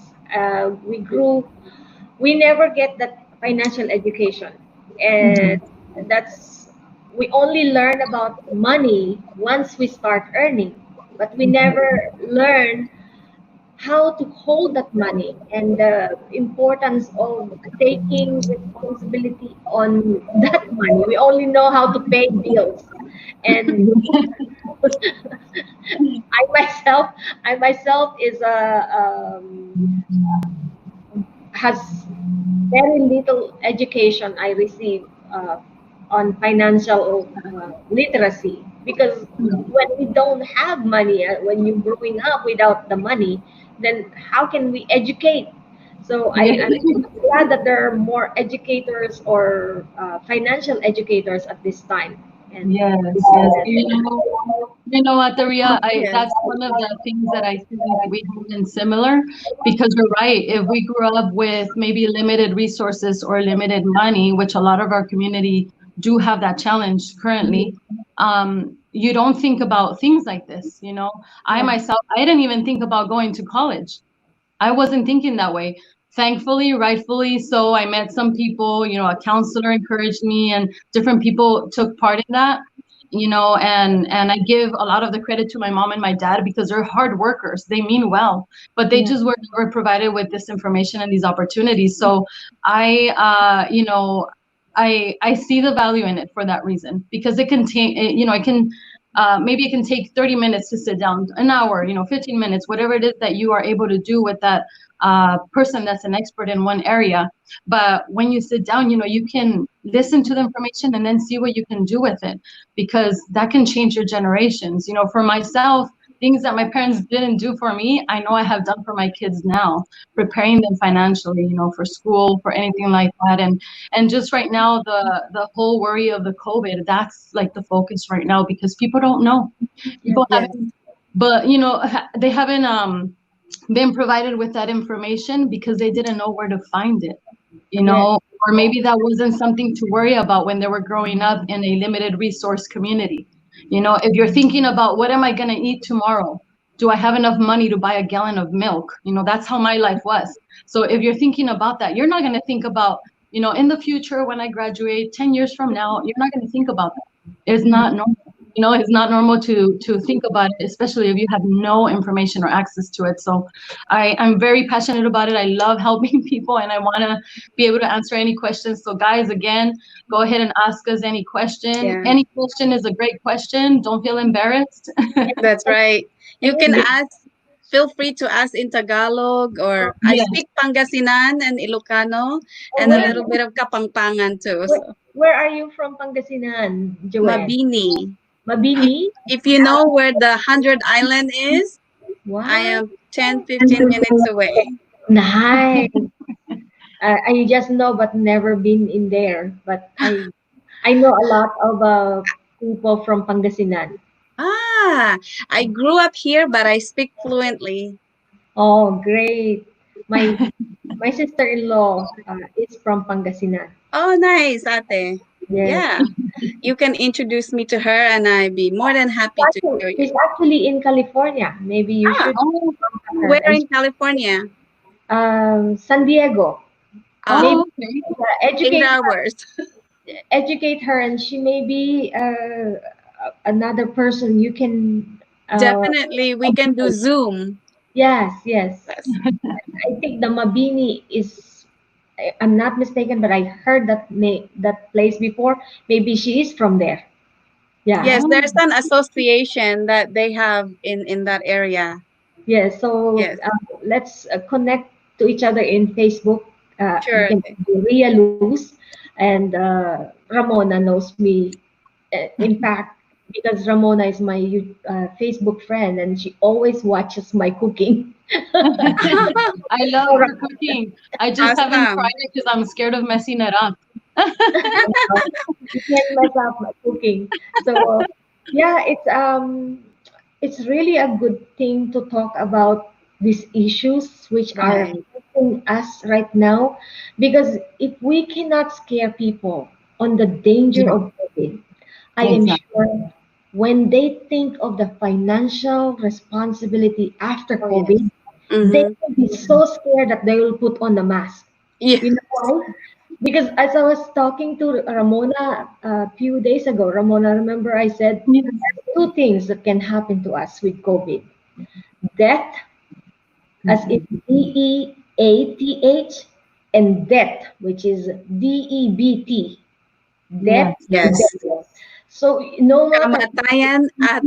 we never get that financial education. And that's, we only learn about money once we start earning, but we never learn how to hold that money and the importance of taking responsibility on that money. We only know how to pay bills. And I myself is has very little education I received on financial literacy, because when we don't have money, when you're growing up without the money, then how can we educate? So I glad that there are more educators or financial educators at this time. And Yes, yes. You know what, Daria, Yes. that's one of the things that I think we have been similar, because you're right. If we grew up with maybe limited resources or limited money, which a lot of our community do have that challenge currently, you don't think about things like this. I yeah, myself, I didn't even think about going to college. I wasn't thinking that way. Thankfully, rightfully so, I met some people, a counselor encouraged me, and different people took part in that, and I give a lot of the credit to my mom and my dad, because they're hard workers. They mean well, but they yeah, just were never provided with this information and these opportunities. So I, I see the value in it for that reason, because it can take, it can, maybe it can take 30 minutes to sit down, an hour, 15 minutes, whatever it is that you are able to do with that person that's an expert in one area. But when you sit down, you can listen to the information and then see what you can do with it, because that can change your generations. For myself, things that my parents didn't do for me, I know I have done for my kids now, preparing them financially, for school, for anything like that. And just right now, the whole worry of the COVID, that's like the focus right now, because people don't know. yeah, People Yes. haven't, but they haven't been provided with that information because they didn't know where to find it, yeah, or maybe that wasn't something to worry about when they were growing up in a limited resource community. If you're thinking about, what am I going to eat tomorrow? Do I have enough money to buy a gallon of milk? That's how my life was. So if you're thinking about that, you're not going to think about, in the future, when I graduate 10 years from now, you're not going to think about that. It's not normal. It's not normal to think about it, especially if you have no information or access to it. So I'm very passionate about it. I love helping people, and I want to be able to answer any questions. So guys, again, go ahead and ask us any question. Yeah. Any question is a great question. Don't feel embarrassed. That's right. and You you can know, ask, feel free to ask in Tagalog, or I Yes, speak Pangasinan and Ilocano oh, and a little bit of Kapampangan too. where, So where are you from, Pangasinan, Joanne? Mabini. Mabini? If you know where the 100 Island is, I Wow, am 10-15 minutes away. nice. I just know, but never been in there. But I know a lot of people from Pangasinan. Ah, I grew up here, but I speak fluently. Oh, great! My my sister-in-law is from Pangasinan. Oh, nice, ate. Yes, Yeah, you can introduce me to her, and I'd be more than happy to show she's you. actually in California. Maybe you Ah, should oh, contact her. where And in California? San Diego. Ah, Maybe oh, okay. eight educate hours. educate her, and she may be another person you can. Definitely, we can do Zoom. Yes, yes. Yes. I think the Mabini is, I'm not mistaken, but I heard that place before. Maybe she is from there. Yeah. Yes, Oh, there's an association that they have in that area. Yes. So Yes, let's connect to each other in Facebook. You sure. can be Ria Luz, and Ramona knows me. In fact, because Ramona is my Facebook friend, and she always watches my cooking. I love So, her cooking. I just haven't Awesome. tried it because I'm scared of messing it up. you can't mess up my cooking. So yeah, it's really a good thing to talk about these issues which are Right. affecting us right now, because if we cannot scare people on the danger Yeah, of COVID, I am exactly. sure when they think of the financial responsibility after Oh, yes. COVID, they Mm-hmm. will be so scared that they will put on the mask. Yeah. You know why? Because as I was talking to Ramona a few days ago, Ramona, remember I said Yes. there's two things that can happen to us with COVID: death, as in DEATH, and debt, which is DEBT, Yes, debt to yes. Yes. debt. So no matter Kamatayan at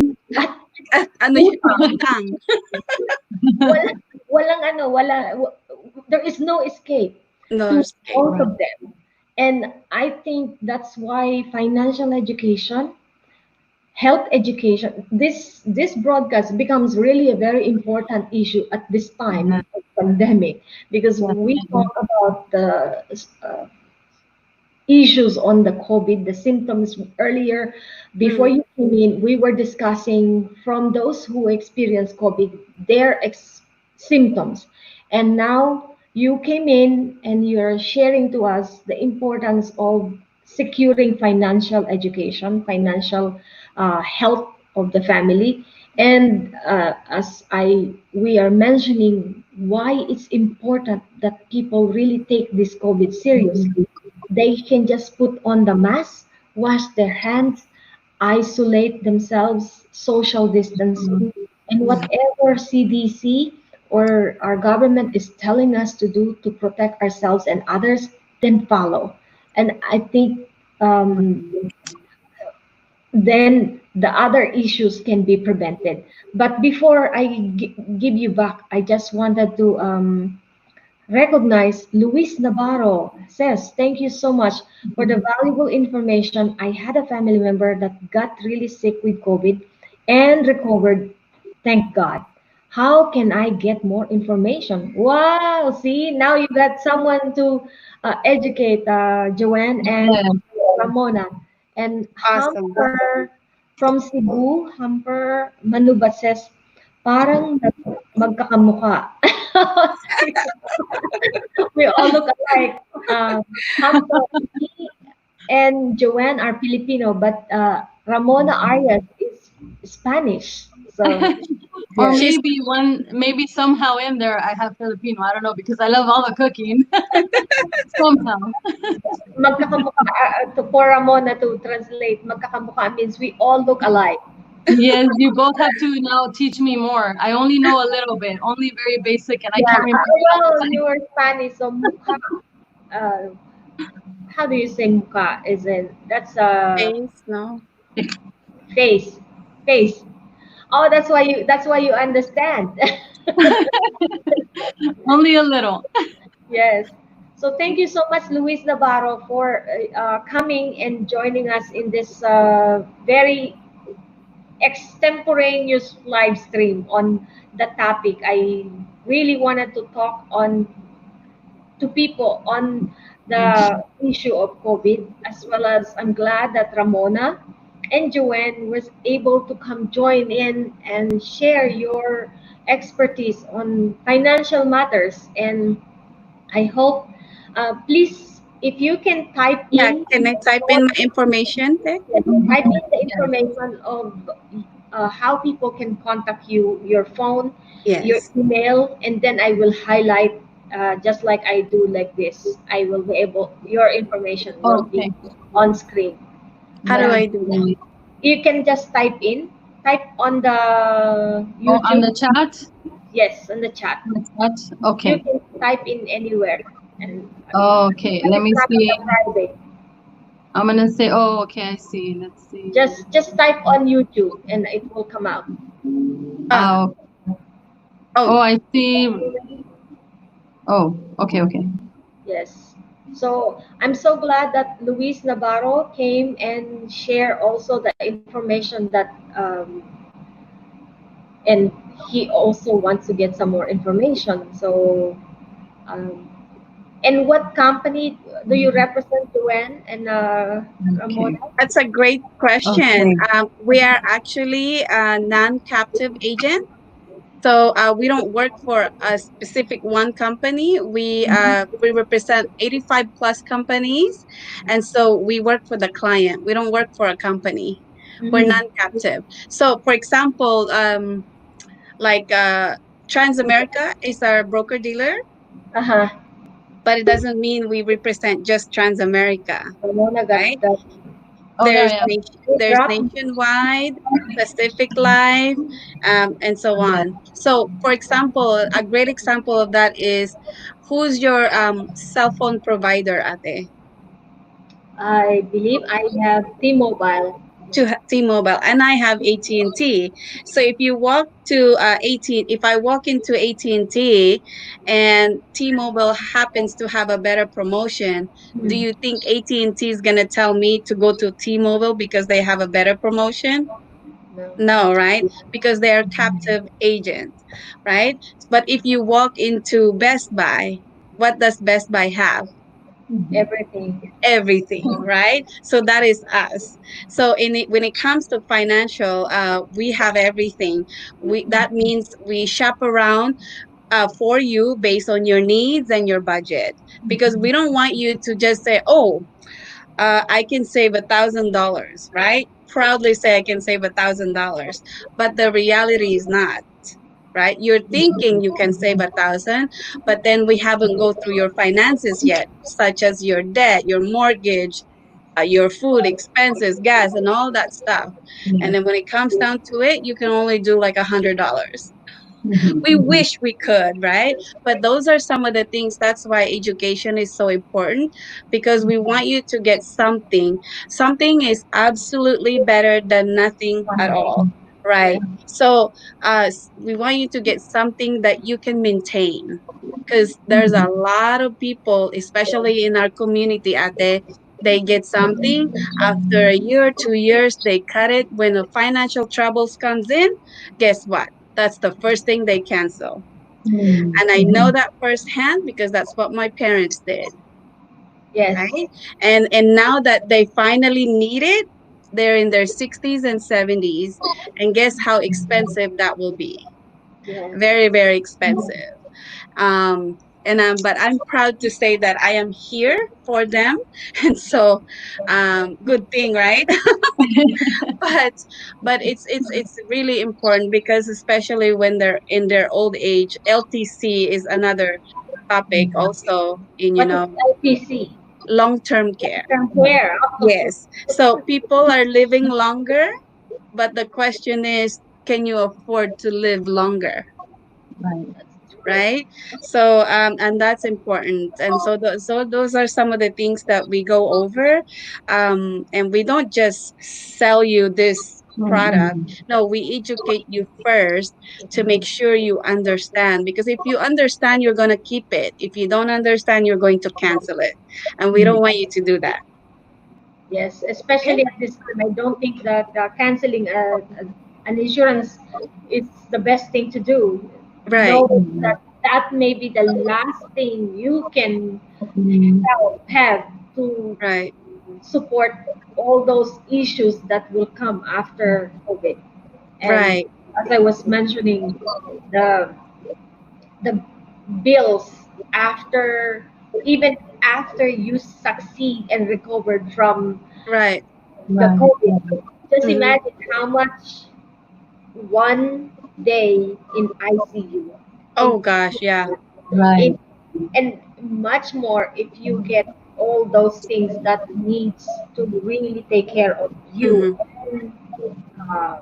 at ano yun? Utang. wala, walang ano, there is no escape No to escape. both Right. of them. And I think that's why financial education health education. This broadcast becomes really a very important issue at this time Yeah. of pandemic, because we Definitely. talk about the issues on the COVID, the symptoms earlier. Before Mm. you came in, we were discussing from those who experienced COVID, their symptoms. And now you came in and you're sharing to us the importance of securing financial education, financial health of the family. And as we are mentioning why it's important that people really take this COVID seriously, they can just put on the mask, wash their hands, isolate themselves, social distancing, and whatever CDC or our government is telling us to do to protect ourselves and others, then follow. And I think then the other issues can be prevented. But before I give you back, I just wanted to recognize Luis Navarro says, thank you so much for the valuable information. I had a family member that got really sick with COVID and recovered. Thank God. How can I get more information? Wow, see, now you got someone to educate Joanne and Yeah. Ramona. And Awesome. Hamper from Cebu, Hamper Manubat says, parang magkakamukha. We all look alike. Hamper, me and Joanne are Filipino, but Ramona Arias is Spanish. So, Or yes. She's maybe somehow in there I have Filipino. I don't know because I love all the cooking. Somehow. Magkakamukha, for Ramona to translate, magkakamukha means we all look alike. Yes, you both have to now teach me more. I only know a little bit, only very basic, and I Yeah, can't remember well, all you are Spanish, so mukha, uh, how do you say mukha? Is it, that's a face, no? the face, face. Oh, that's why you understand. only a little. Yes. So thank you so much, Luis Navarro, for coming and joining us in this very extemporaneous live stream on the topic. I really wanted to talk on to people on the issue of COVID, as well as I'm glad that Ramona and Joanne was able to come join in and share your expertise on financial matters. And I hope, please, if you can type Yeah, in can I type in my information there? type in the Yes. information of how people can contact you, your phone, your Yes. email, and then I will highlight just like I do like this. I will be able, your information will be Okay. on screen. How do Yeah, I do that? Definitely. you can just type on the Oh, on YouTube. the chat. Yes, on the chat. On the chat. You Okay. can type in anywhere, and Okay. Let me it's not see. a private. I'm gonna say. Oh, okay. I see. Let's see. Just type on YouTube, and it will come out. Uh, Oh. oh, Oh, I see. Oh. Okay. Okay. Yes. So I'm so glad that Luis Navarro came and share also the information that, and he also wants to get some more information. So, um, and what company do you represent, Joanne and Okay. Ramona? that's a great question. Okay. We are actually a non-captive agent. So we don't work for a specific one company. We represent 85 plus companies, and so we work for the client. We don't work for a company. We're Mm-hmm. non-captive. So, for example, like Transamerica is our broker dealer, Uh-huh. but it doesn't mean we represent just Transamerica, Ramona right? got the Oh yeah, yeah. There's drop. Nationwide, Pacific Life, and so Yeah. on. So, for example, a great example of that is who's your cell phone provider, ate? I believe I have T-Mobile. T-Mobile, and I have AT&T. So if you walk to if I walk into AT&T and T-Mobile happens to have a better promotion, do Hmm. you think AT&T is gonna tell me to go to T-Mobile because they have a better promotion? No, right? Because they are captive agents, right? But if you walk into Best Buy, what does Best Buy have? Everything. Everything, right? So that is us. So when it comes to financial, we have everything. We That means we shop around for you based on your needs and your budget, because we don't want you to just say, oh, I can save $1,000, right? Proudly say I can save $1,000, but the reality is not, right? You're thinking you can save 1,000, but then we haven't go through your finances yet, such as your debt, your mortgage, your food expenses, gas, and all that stuff. And then when it comes down to it, you can only do like $100. We wish we could, right? But those are some of the things. That's why education is so important, because we want you to get something. Something is absolutely better than nothing at all, right? So we want you to get something that you can maintain, because there's a lot of people, especially in our community out there. They get something, after a year, 2 years, they cut it. When the financial troubles comes in, guess what? That's the first thing they cancel. And I know that firsthand, because that's what my parents did, Yes. right? And now that they finally need it, they're in their 60s and 70s, and guess how expensive that will be? Yes. Very, very expensive. But I'm proud to say that I am here for them. And so good thing, right? but it's really important, because especially when they're in their old age, LTC is another topic also, in What is LPC? long-term care. From where? Yes, so people are living longer, but the question is, can you afford to live longer, That's true. right? So and that's important. And so those are some of the things that we go over. And we don't just sell you this product. No, we educate you first to make sure you understand, because if you understand, you're going to keep it. If you don't understand, you're going to cancel it, and we don't want you to do that. Yes, Okay. especially at this time, I don't think that canceling an insurance is the best thing to do. Right. Know that that may be the last thing you can have to Right. support all those issues that will come after COVID. And Right. as I was mentioning, the the bills after, even after you succeed and recovered from Right. the COVID. Just Mhm. imagine how much one day in ICU, in, Oh gosh, yeah. in and much more if you get all those things that needs to really take care of you, Hmm. and uh,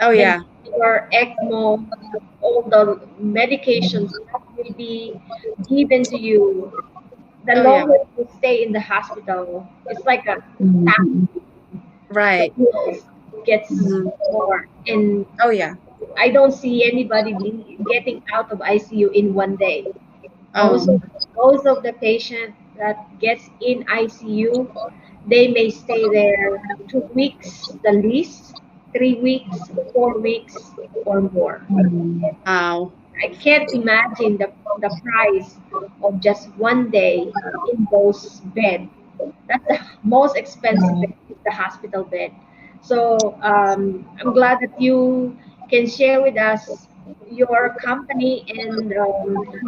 Oh yeah. ventilator, ECMO, all the medications that will be given to you. The Oh yeah. longer you stay in the hospital, it's like a tax. The Right. bills gets Hmm. more, and Oh yeah. I don't see anybody getting out of ICU in one day. Most Oh. of most of the patient that gets in ICU, they may stay there 2 weeks, the least, 3 weeks, 4 weeks, or more. Wow. I can't imagine the price of just one day in those bed. That's the most expensive bed, is the hospital bed. So I'm glad that you can share with us your company, and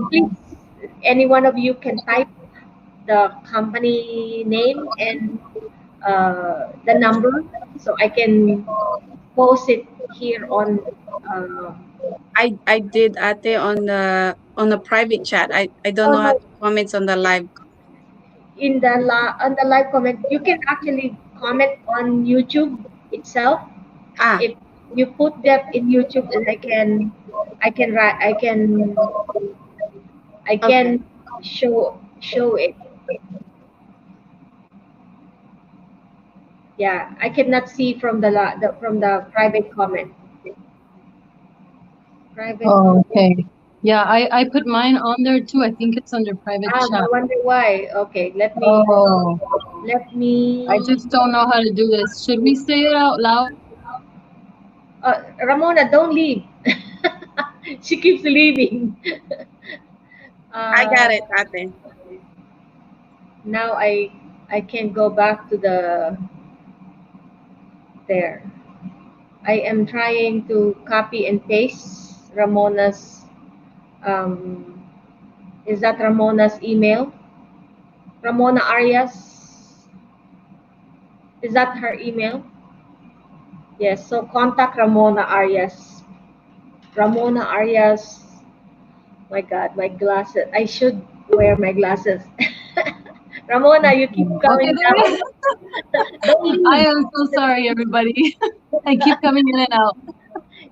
please, any one of you can type the company name and the number, so I can post it here on uh, I did ate on the private chat. I don't oh know how no, to comment on the live. in the on the live comment. You can actually comment on YouTube itself. Ah, If you put that in YouTube, and I can write, I okay. can show it. Yeah, I cannot see from from the private comment. Private comment. I wonder why. Okay, let me Ramona, don't leave. She keeps leaving. I got Uh, it, ate. now I can go back to the there. I am trying to copy and paste Ramona's. Um, is that Ramona's email? Ramona Arias. Is that her email? Yes. So contact Ramona Arias. Ramona Arias. My God, my glasses. I should wear my glasses. Ramona, you keep Okay, coming down. Don't I leave. am so sorry, everybody. I keep coming in and out.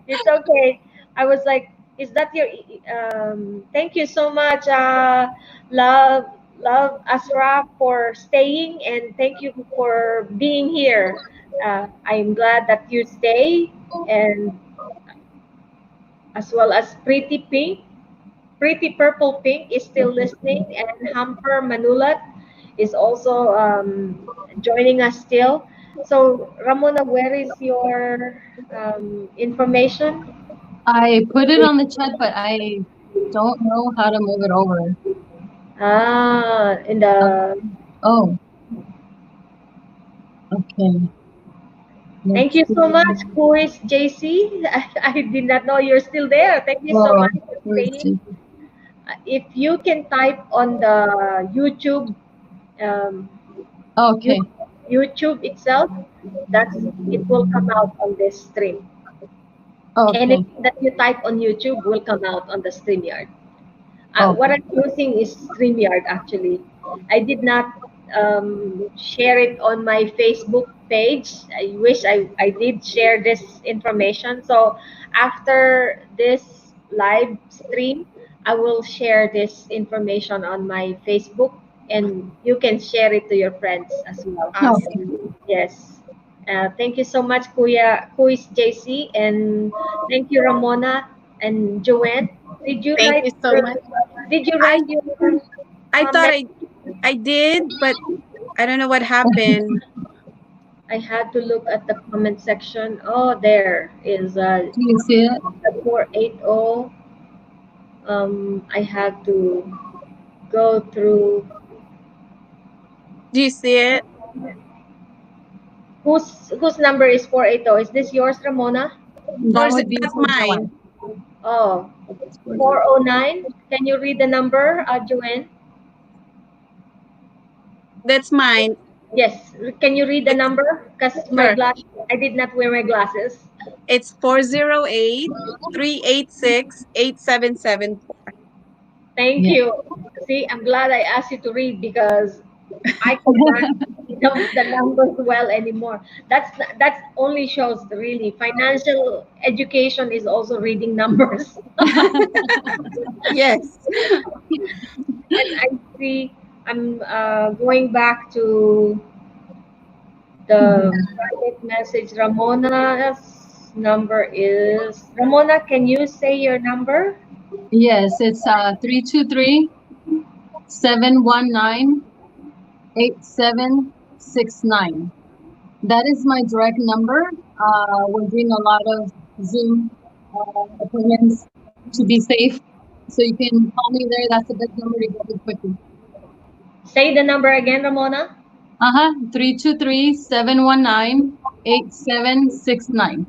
It's okay. I was like, is that your? Thank you so much, love, love Asra for staying, and thank you for being here. I'm glad that you stay, and as well as Pretty Pink, Pretty Purple Pink is still listening, and Hamper Manulat is also joining us still. So, Ramona, where is your information? I put it on the chat, but I don't know how to move it over. In Uh, the oh, okay. thank Let's you so see. much, who is JC? I did not know you're still there. Thank you so Oh, much for where's staying. G? If you can type on the um, Okay, You- YouTube itself, that's it will come out on this stream. okay, Anything that you type on YouTube will come out on the StreamYard. What okay. I'm using is StreamYard actually. I did not share it on my Facebook page. I wish I did share this information. So after this live stream, I will share this information on my Facebook and you can share it to your friends as well. Okay. Awesome. Yes. Thank you so much, Kuya, who is JC, and thank you, Ramona and Joanne. Did you Thank write you so your much. Did you I write your I thought comment? I did, but I don't know what happened. I had to look at the comment section. Oh, there is Do you see it? 480. I had to go through Do you see it? whose number is 480. Is this yours, Ramona? That would be That's for mine. Joanne. Oh, It's for Joanne. 409. Can you read the number, Joanne? That's mine. Yes. Can you read the It's number? Because my sure. glass, I did not wear my glasses. It's 408 386 8774. Thank Yeah. you. See, I'm glad I asked you to read because I cannot read the numbers well anymore. That's only shows really financial education is also reading numbers. Yes. And I see I'm going back to the private message. Ramona's number is Ramona. Can you say your number? Yes, it's 323-719-8769. That is my direct number. We're doing a lot of Zoom appointments to be safe. So you can call me there. That's the best number to get me quickly. Say the number again, Ramona. 323-719-8769.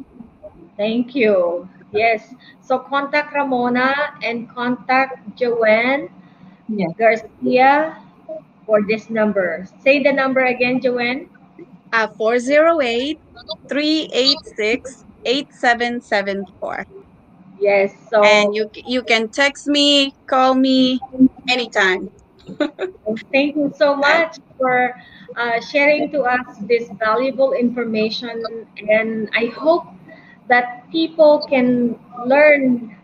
Thank you. Yes. So contact Ramona and contact Joanne Yes. Garcia for this number. Say the number again, Joanne. 408 386 8774. Yes. And So you can text me, call me anytime. thank you so much for sharing to us this valuable information. And I hope that people can learn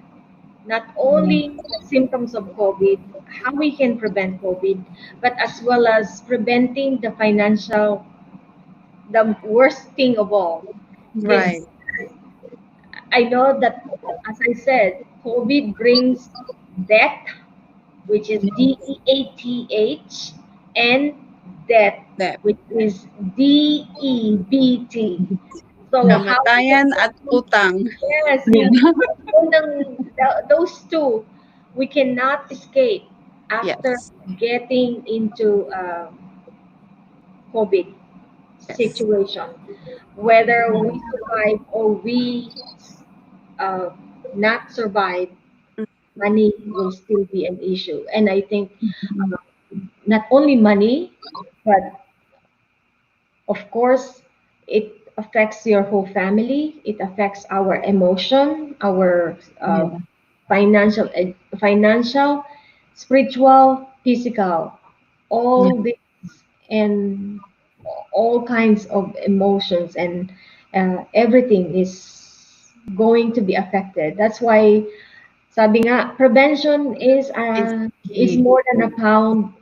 not only the symptoms of COVID, how we can prevent COVID, but as well as preventing the financial, the worst thing of all Right. is I know that, as I said, COVID brings death, which is DEATH, and death, That which is DEBT. So how we Kamatayan at can, utang. yes, Yeah. those two, we cannot escape after Yes. getting into COVID Yes. situation. Whether we survive or we uh, not survive, money will still be an issue. And I think not only money, but of course, it affects your whole family. It affects our emotion, our Yeah. financial, spiritual, physical, Yeah. all this and all kinds of emotions and everything is going to be affected. That's why sabi nga, prevention It's is key. more than a pound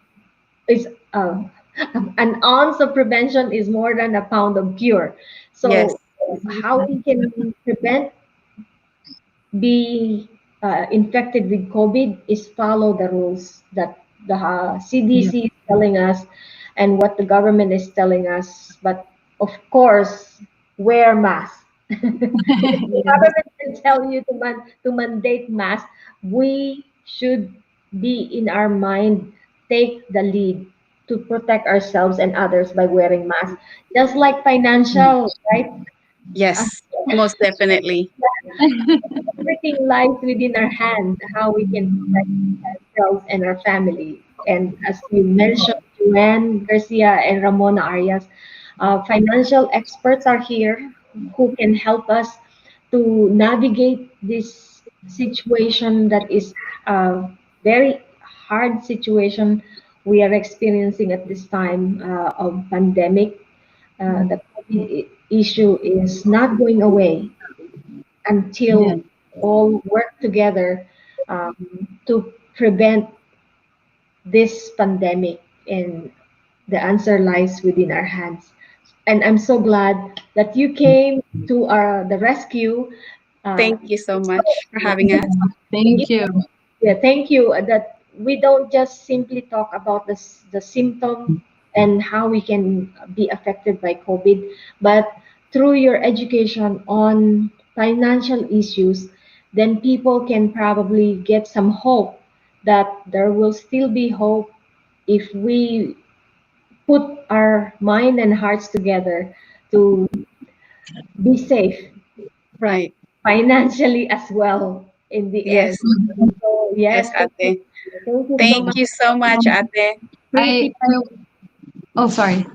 is an ounce of prevention is more than a pound of cure. Yes. So how we can prevent be infected with COVID is follow the rules that the Yeah. CDC is telling us and what the government is telling us. But of course, wear mask. If the Yes. government can tell you to mandate mask, we should be in our mind take the lead to protect ourselves and others by wearing masks. Just like financial, right? Uh, Yes. Most definitely. Everything lies within our hand, how we can protect ourselves and our family. And as you mentioned, Joanne, Garcia, and Ramona Arias, financial experts are here who can help us to navigate this situation that is a very hard situation we are experiencing at this time of pandemic. The COVID issue is not going away Yeah. until all work together to prevent this pandemic, and the answer lies within our hands. And I'm so glad that you came to the rescue. Uh, Thank you so much for having us. Thank you. Yeah, thank you. That we don't just simply talk about the symptom and how we can be affected by COVID, but through your education on financial issues, then people can probably get some hope that there will still be hope if we put our mind and hearts together to be safe Right. financially as well in the end. Yes. So Yes, yes, Ate. thank you so Thank much. you so much, Ate. I, Pretty I oh sorry.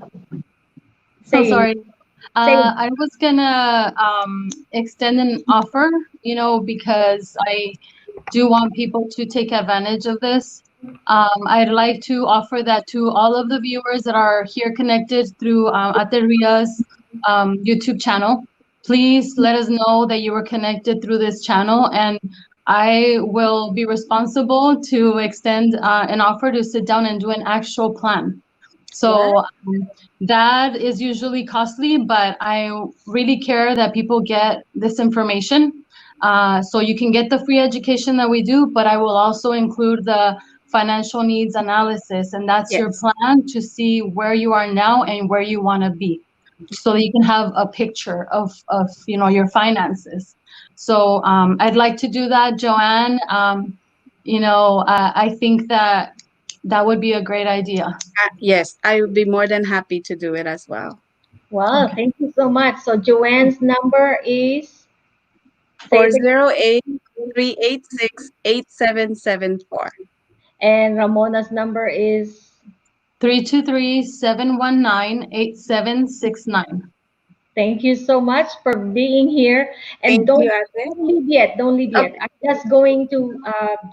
So say sorry. say I was gonna extend an offer, because I do want people to take advantage of this. I'd like to offer that to all of the viewers that are here connected through Ateria's YouTube channel. Please let us know that you were connected through this channel, and I will be responsible to extend an offer to sit down and do an actual plan. what? So that is usually costly, but I really care that people get this information. So you can get the free education that we do, but I will also include the financial needs analysis, and that's your Yes. plan to see where you are now and where you want to be, so that you can have a picture of your finances. So I'd like to do that, Joanne. I think that that would be a great idea. Yes, I would be more than happy to do it as well. Well, Okay. thank you so much. So Joanne's number is say it again, 408-386-8774. and Ramona's number is 323-719-8769. thank you so much for being here. And Thank you, don't Ate. don't leave yet. Don't leave Oh, yet. I'm just going to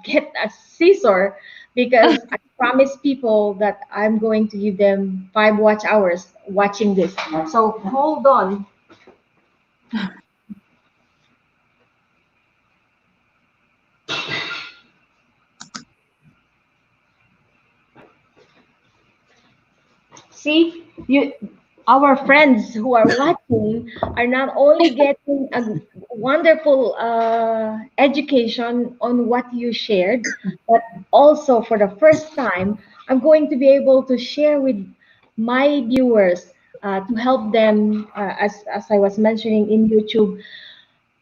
get a scissor because I promised people that I'm going to give them 5 watch hours watching this. So hold on. See, our friends who are watching are not only getting a wonderful education on what you shared, but also for the first time, I'm going to be able to share with my viewers to help them, as I was mentioning in YouTube,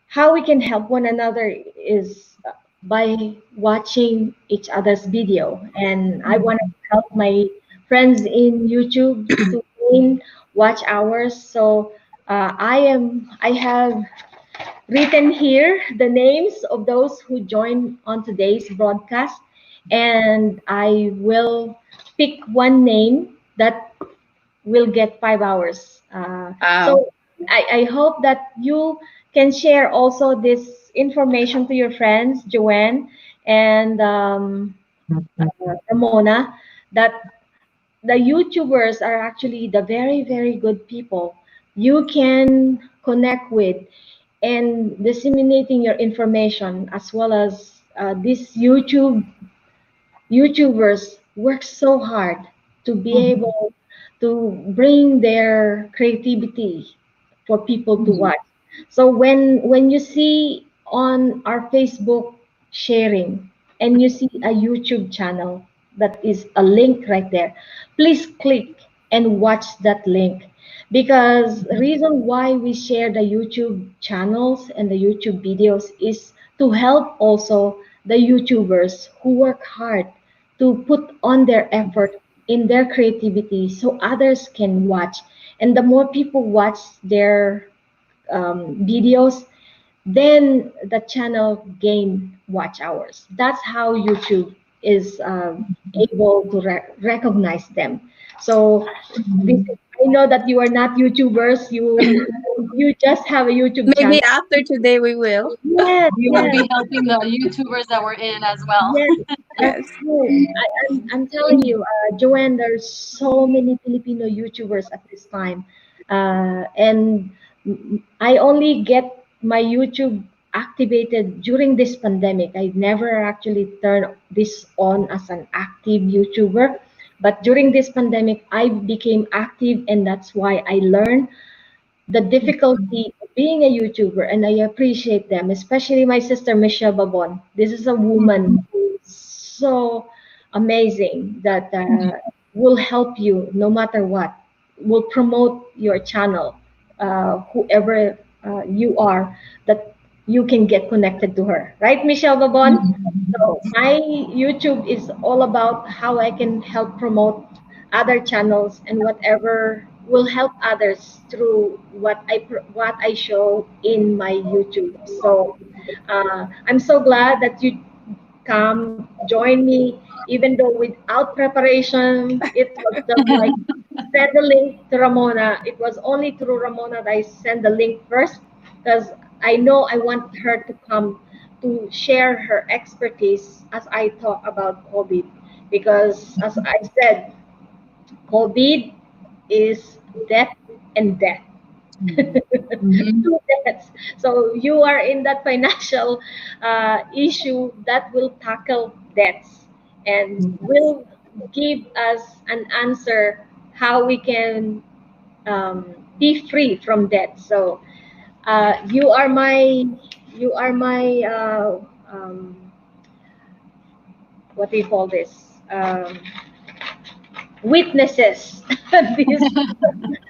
how we can help one another is by watching each other's video. And I want to help my friends in YouTube to gain watch hours. So I have written here the names of those who joined on today's broadcast, and I will pick one name that will get 5 hours. Wow. So I hope that you can share also this information to your friends, Joanne and Ramona, that the YouTubers are actually the very, very good people you can connect with, and disseminating your information, as well as this YouTubers work so hard to be able to bring their creativity for people to watch. So when you see on our Facebook sharing and you see a YouTube channel that is a link right there, please click and watch that link, because the reason why we share the YouTube channels and the YouTube videos is to help also the YouTubers who work hard to put on their effort in their creativity so others can watch. And the more people watch their videos, then the channel gain watch hours. That's how YouTube is able to recognize them. So this is, I know that you are not YouTubers. You just have a YouTube channel. Maybe after today we will. Yes, We will yes. be helping the YouTubers that we're in as well. Yes, that's Yes. true. I'm telling you, Joanne, there's so many Filipino YouTubers at this time. And I only get my YouTube activated during this pandemic. I never actually turned this on as an active YouTuber. But during this pandemic, I became active, and that's why I learned the difficulty of being a YouTuber, and I appreciate them, especially my sister Michelle Babon. This is a woman who is so amazing that will help you no matter what, will promote your channel, whoever you are, that you can get connected to her. Right, Michelle Babon? So my YouTube is all about how I can help promote other channels and whatever will help others through what I show in my YouTube. So I'm so glad that you come join me, even though without preparation. It was just like send the link to Ramona. It was only through Ramona that I sent the link first, because I know I want her to come to share her expertise as I talk about COVID. Because as I said, COVID is death and death. Mhm. Two deaths. So you are in that financial issue that will tackle debts and will give us an answer how we can be free from debt. So you are my what do you call this? Witnesses. This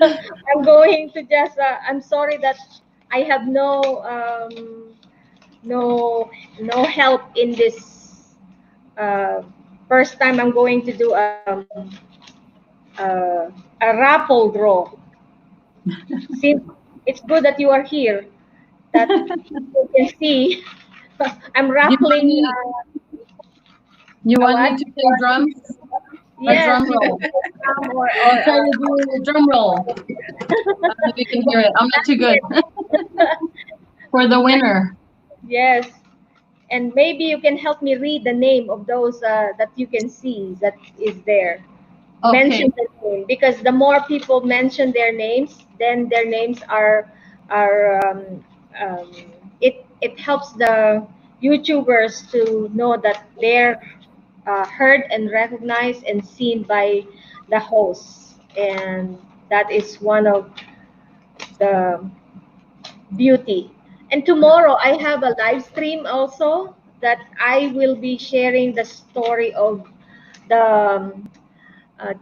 I'm going to just I'm sorry that I have no no help in this first time. I'm going to do uh, a raffle draw. Since it's good that you are here, that you can see. I'm You want raffling me? You a want me what? to play drums? A Yes, drum you can roll. do some I'll or try to do a drum roll. I don't know if you can hear it. I'm not too good. For the winner. yes, and maybe you can help me read the name of those that you can see that is there. Okay. Mention the name, because the more people mention their names, then their names are um, it helps the YouTubers to know that they're heard and recognized and seen by the hosts, and that is one of the beauty. And tomorrow I have a live stream also that I will be sharing the story of the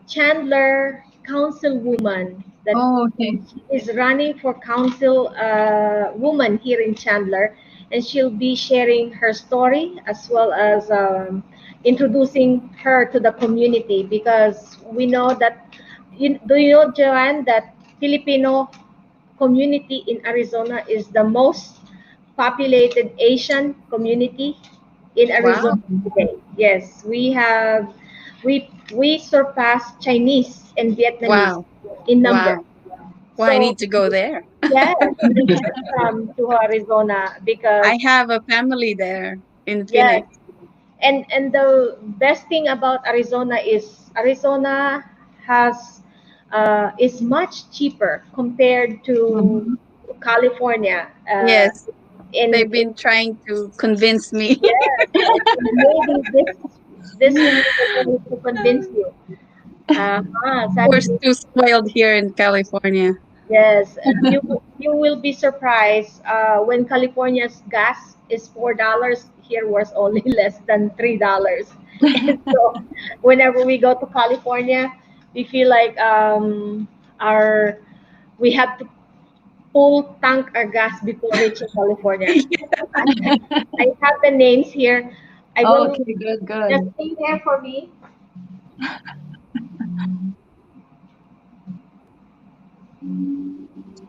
Chandler councilwoman that Oh, okay. is running for council woman here in Chandler, and she'll be sharing her story as well as introducing her to the community because we know that. Do you know, Joanne, that Filipino community in Arizona is the most populated Asian community in Wow. Arizona today. Yes, we surpass Chinese and Vietnamese Wow. in number. Wow. Well, I So need to go there. yes, you can come to Arizona because I have a family there in yes, Phoenix. and the best thing about Arizona is Arizona has is much cheaper compared to Mhm. California. Yes, they've In been trying to convince me. yes, maybe this will be the way to convince you. We're Suddenly, too spoiled here in California. yes, you will be surprised when California's gas is $4. Here was only less than $3, and so whenever we go to California, we feel like our we have to full tank our gas before reaching California. I have the names here. I will Okay, good, just good. stay there for me.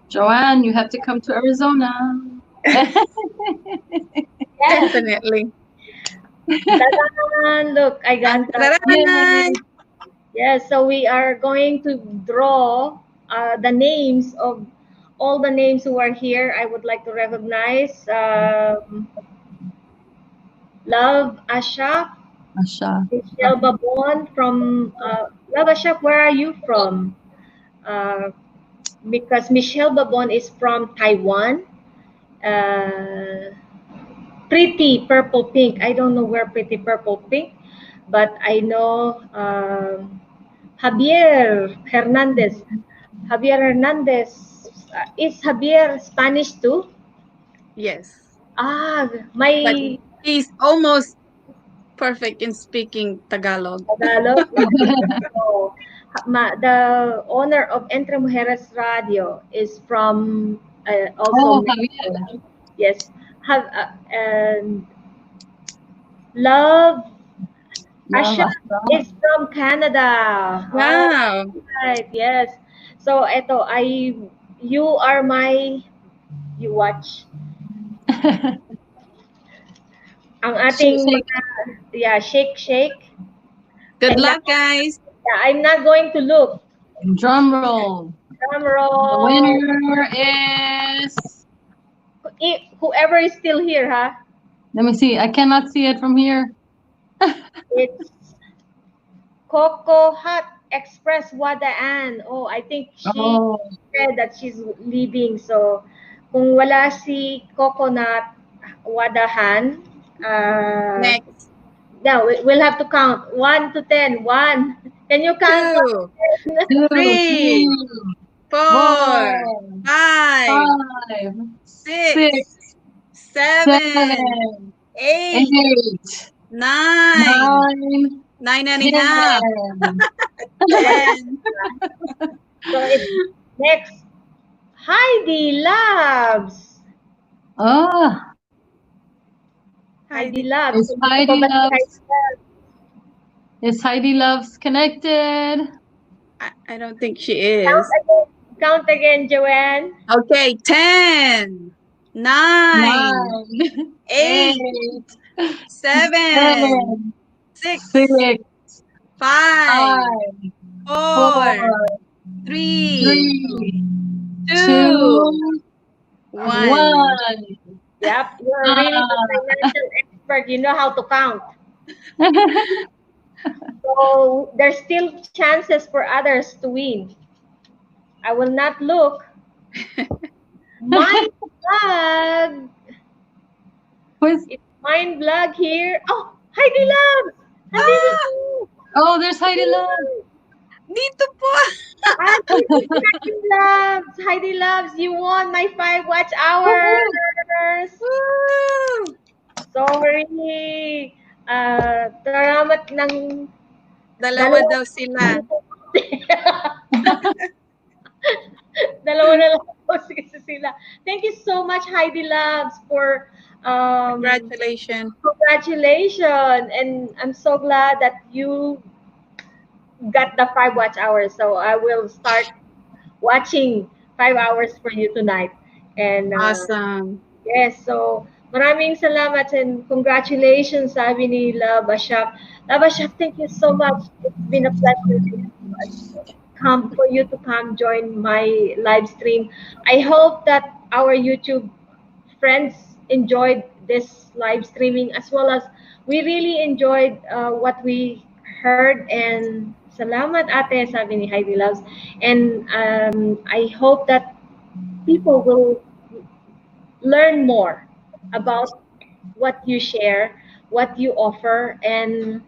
Joanne, you have to come to Arizona. Yes, Definitely. Dadan! Look, I got that. Yay. Tadaan! Yes, so we are going to draw the names of all the names who are here. I would like to recognize Love Ashaf, Asha. Michelle Babon from Love Ashaf. Where are you from? Uh, because Michelle Babon is from Taiwan. Uh, Pretty Purple Pink. I don't know where Pretty Purple Pink, but I know Javier Hernandez. Javier Hernandez. Is Javier Spanish too? Yes. But My he's almost perfect in speaking Tagalog. Tagalog. So, the owner of Entre Mujeres Radio is from also Oh, Javier. Mexico. Yes. Have and Love Love Asha Asha. is from Canada. Oh, Wow. right. Yes. So, you are you watch ang Shake, ating shake. mga, yeah, shake, shake. Good And now, luck, guys. yeah, I'm not going to look. Drum roll. Drum The roll. winner is. Whoever is still here, huh? Let me see. I cannot see it from here. It's Coco Hut Express Wadaan. Oh, I think she Oh, said that she's leaving. So, kung wala si Coconut Wadahan, Next. yeah, we'll have to count 1 to 10. One. Can you count 2, 2, 3, 3, 4, 4, 5, 5, 6, 6, 7, 7, 8, 8, 9, 9, 9 and a half, 10. 10. So it's next. Heidi Labs. Oh, Heidi Heidi. Labs. is Gusto ko Heidi ba si Heidi Loves Labs? is Heidi Loves connected? I don't think she Count is. again. Count again, Joanne. Okay, 10, 9, 9, 8, 8, 7, 7, 6, 6, 5, 5, 4, 4, 3, 3, 2, 2, 1. 1. Yep, you're really the financial expert. You know how to count. So there's still chances for others to win. I will not look. Mind Vlog. Who's- It's Mind Vlog here. Oh, Heidi Labs. Andito Ah! po. oh, there's Heidi Loves. Dito po! Andito si Heidi Labs. Heidi Labs, you won my 5 watch hours. Woo! Sorry. Salamat ng Dalawa dalawa. daw sila. Dalawa na lang po sila. Thank you so much, Heidi Labs, for Congratulations. congratulations. And I'm so glad that you got the 5 watch hours. So I will start watching 5 hours for you tonight. And Awesome. yes, so maraming salamat and congratulations, sabi ni Love Ashap. Love Ashap, thank you so much. It's been a pleasure to come for you to come join my live stream. I hope that our YouTube friends enjoyed this live streaming as well as we really enjoyed what we heard, and salamat ate, sabi ni Heidi Loves. And I hope that people will learn more about what you share, what you offer, and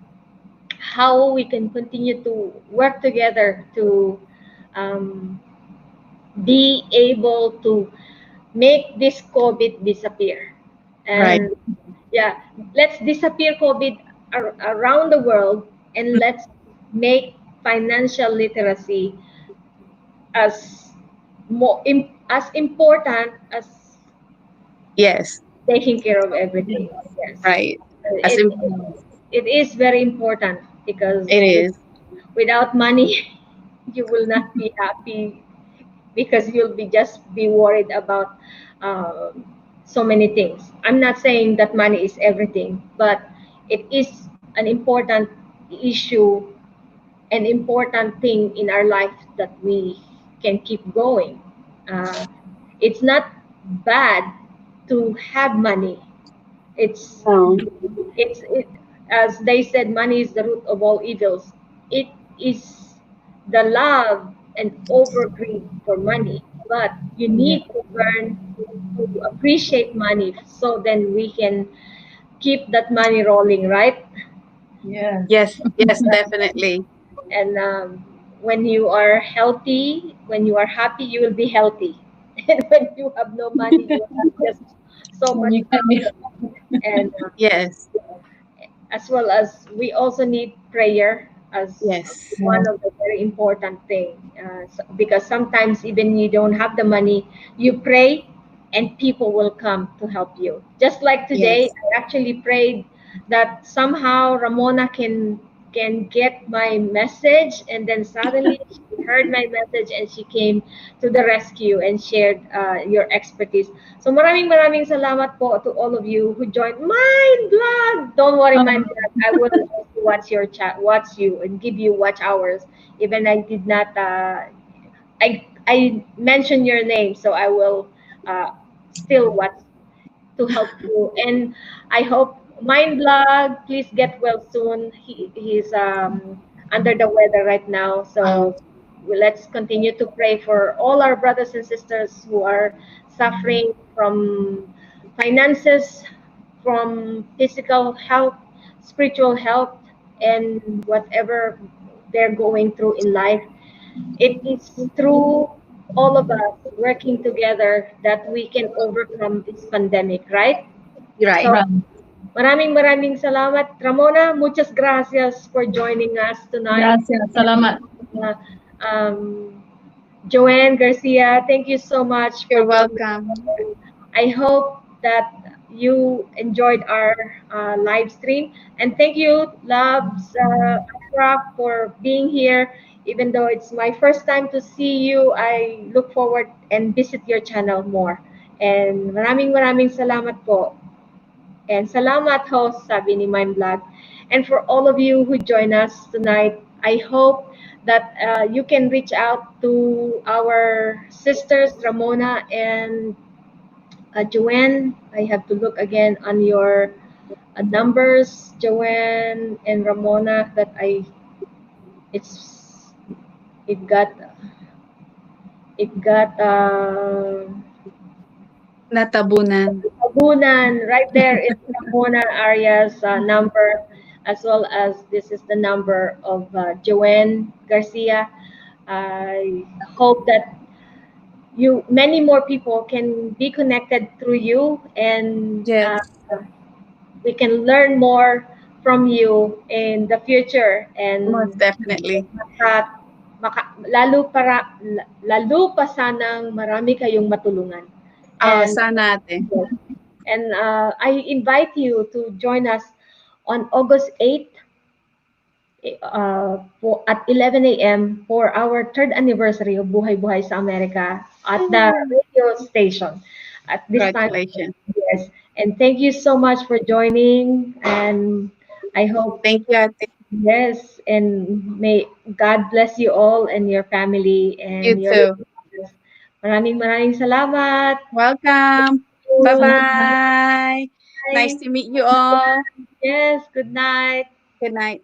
how we can continue to work together to um, be able to make this COVID disappear. Right. And yeah, let's disappear COVID around the world, and let's make financial literacy as as important as Yes. taking care of everything. Yes, Right. As it in, it is very important because it is. without money, you will not be happy because you'll be just be worried about so many things. I'm not saying that money is everything, but it is an important issue, an important thing in our life that we can keep going. Uh, it's not bad to have money. It's No. it, as they said, money is the root of all evils. It is the love and over greed for money, but you Yeah. need to learn to appreciate money so then we can keep that money rolling, right? Yes. Yes. Yes, definitely. And when you are healthy, when you are happy, you will be healthy. And when you have no money, you have just so And much you can be. problem. And Yes. as well as we also need prayer as Yes. one of the very important thing, because sometimes even you don't have the money, you pray and people will come to help you, just like today. Yes. I actually prayed that somehow Ramona can get my message, and then suddenly she heard my message and she came to the rescue and shared your expertise. So maraming salamat po to all of you who joined my vlog. Don't worry, my Um, vlog. I will also watch your chat, watch you, and give you watch hours. Even I did not, I mentioned your name, so I will uh, still watch to help you. And I hope Mind Vlog, please get well soon. He's under the weather right now, Um, so let's continue to pray for all our brothers and sisters who are suffering from finances, from physical health, spiritual health, and whatever they're going through in life. It is through all of us working together that we can overcome this pandemic, right? right. So, right. maraming salamat. Ramona, muchas gracias for joining us tonight. Gracias. Salamat. Uh, um, Joanne, Garcia, thank you so much for You're joining. welcome. I hope that you enjoyed our live stream. And thank you, Labs Ashraf, for being here. Even though it's my first time to see you, I look forward and visit your channel more. And maraming salamat po. And salamat host, sabi ni Mime Vlog. And for all of you who join us tonight, I hope that you can reach out to our sisters, Ramona and Joanne. I have to look again on your numbers, Joanne and Ramona, that it's, it got, it got, Natabunan. Tabunan, right there is Ramona Arias number, as well as this is the number of Joanne Garcia. I hope that many more people can be connected through you, and Yes. we can learn more from you in the future. And Most definitely. Kat, lalo pa sanang marami kayong matulungan. Oh, And sana ate. I invite you to join us on August 8th at 11 a.m. for our third anniversary of Buhay Buhay sa Amerika at the radio station at this time. Congratulations. Yes. And thank you so much for joining. And I hope, Thank you, ate. yes, and may God bless you all and your family You and your too. listeners. Maraming salamat. Welcome. Bye-bye. Nice Bye. to meet you all. Yes, good night. Good night.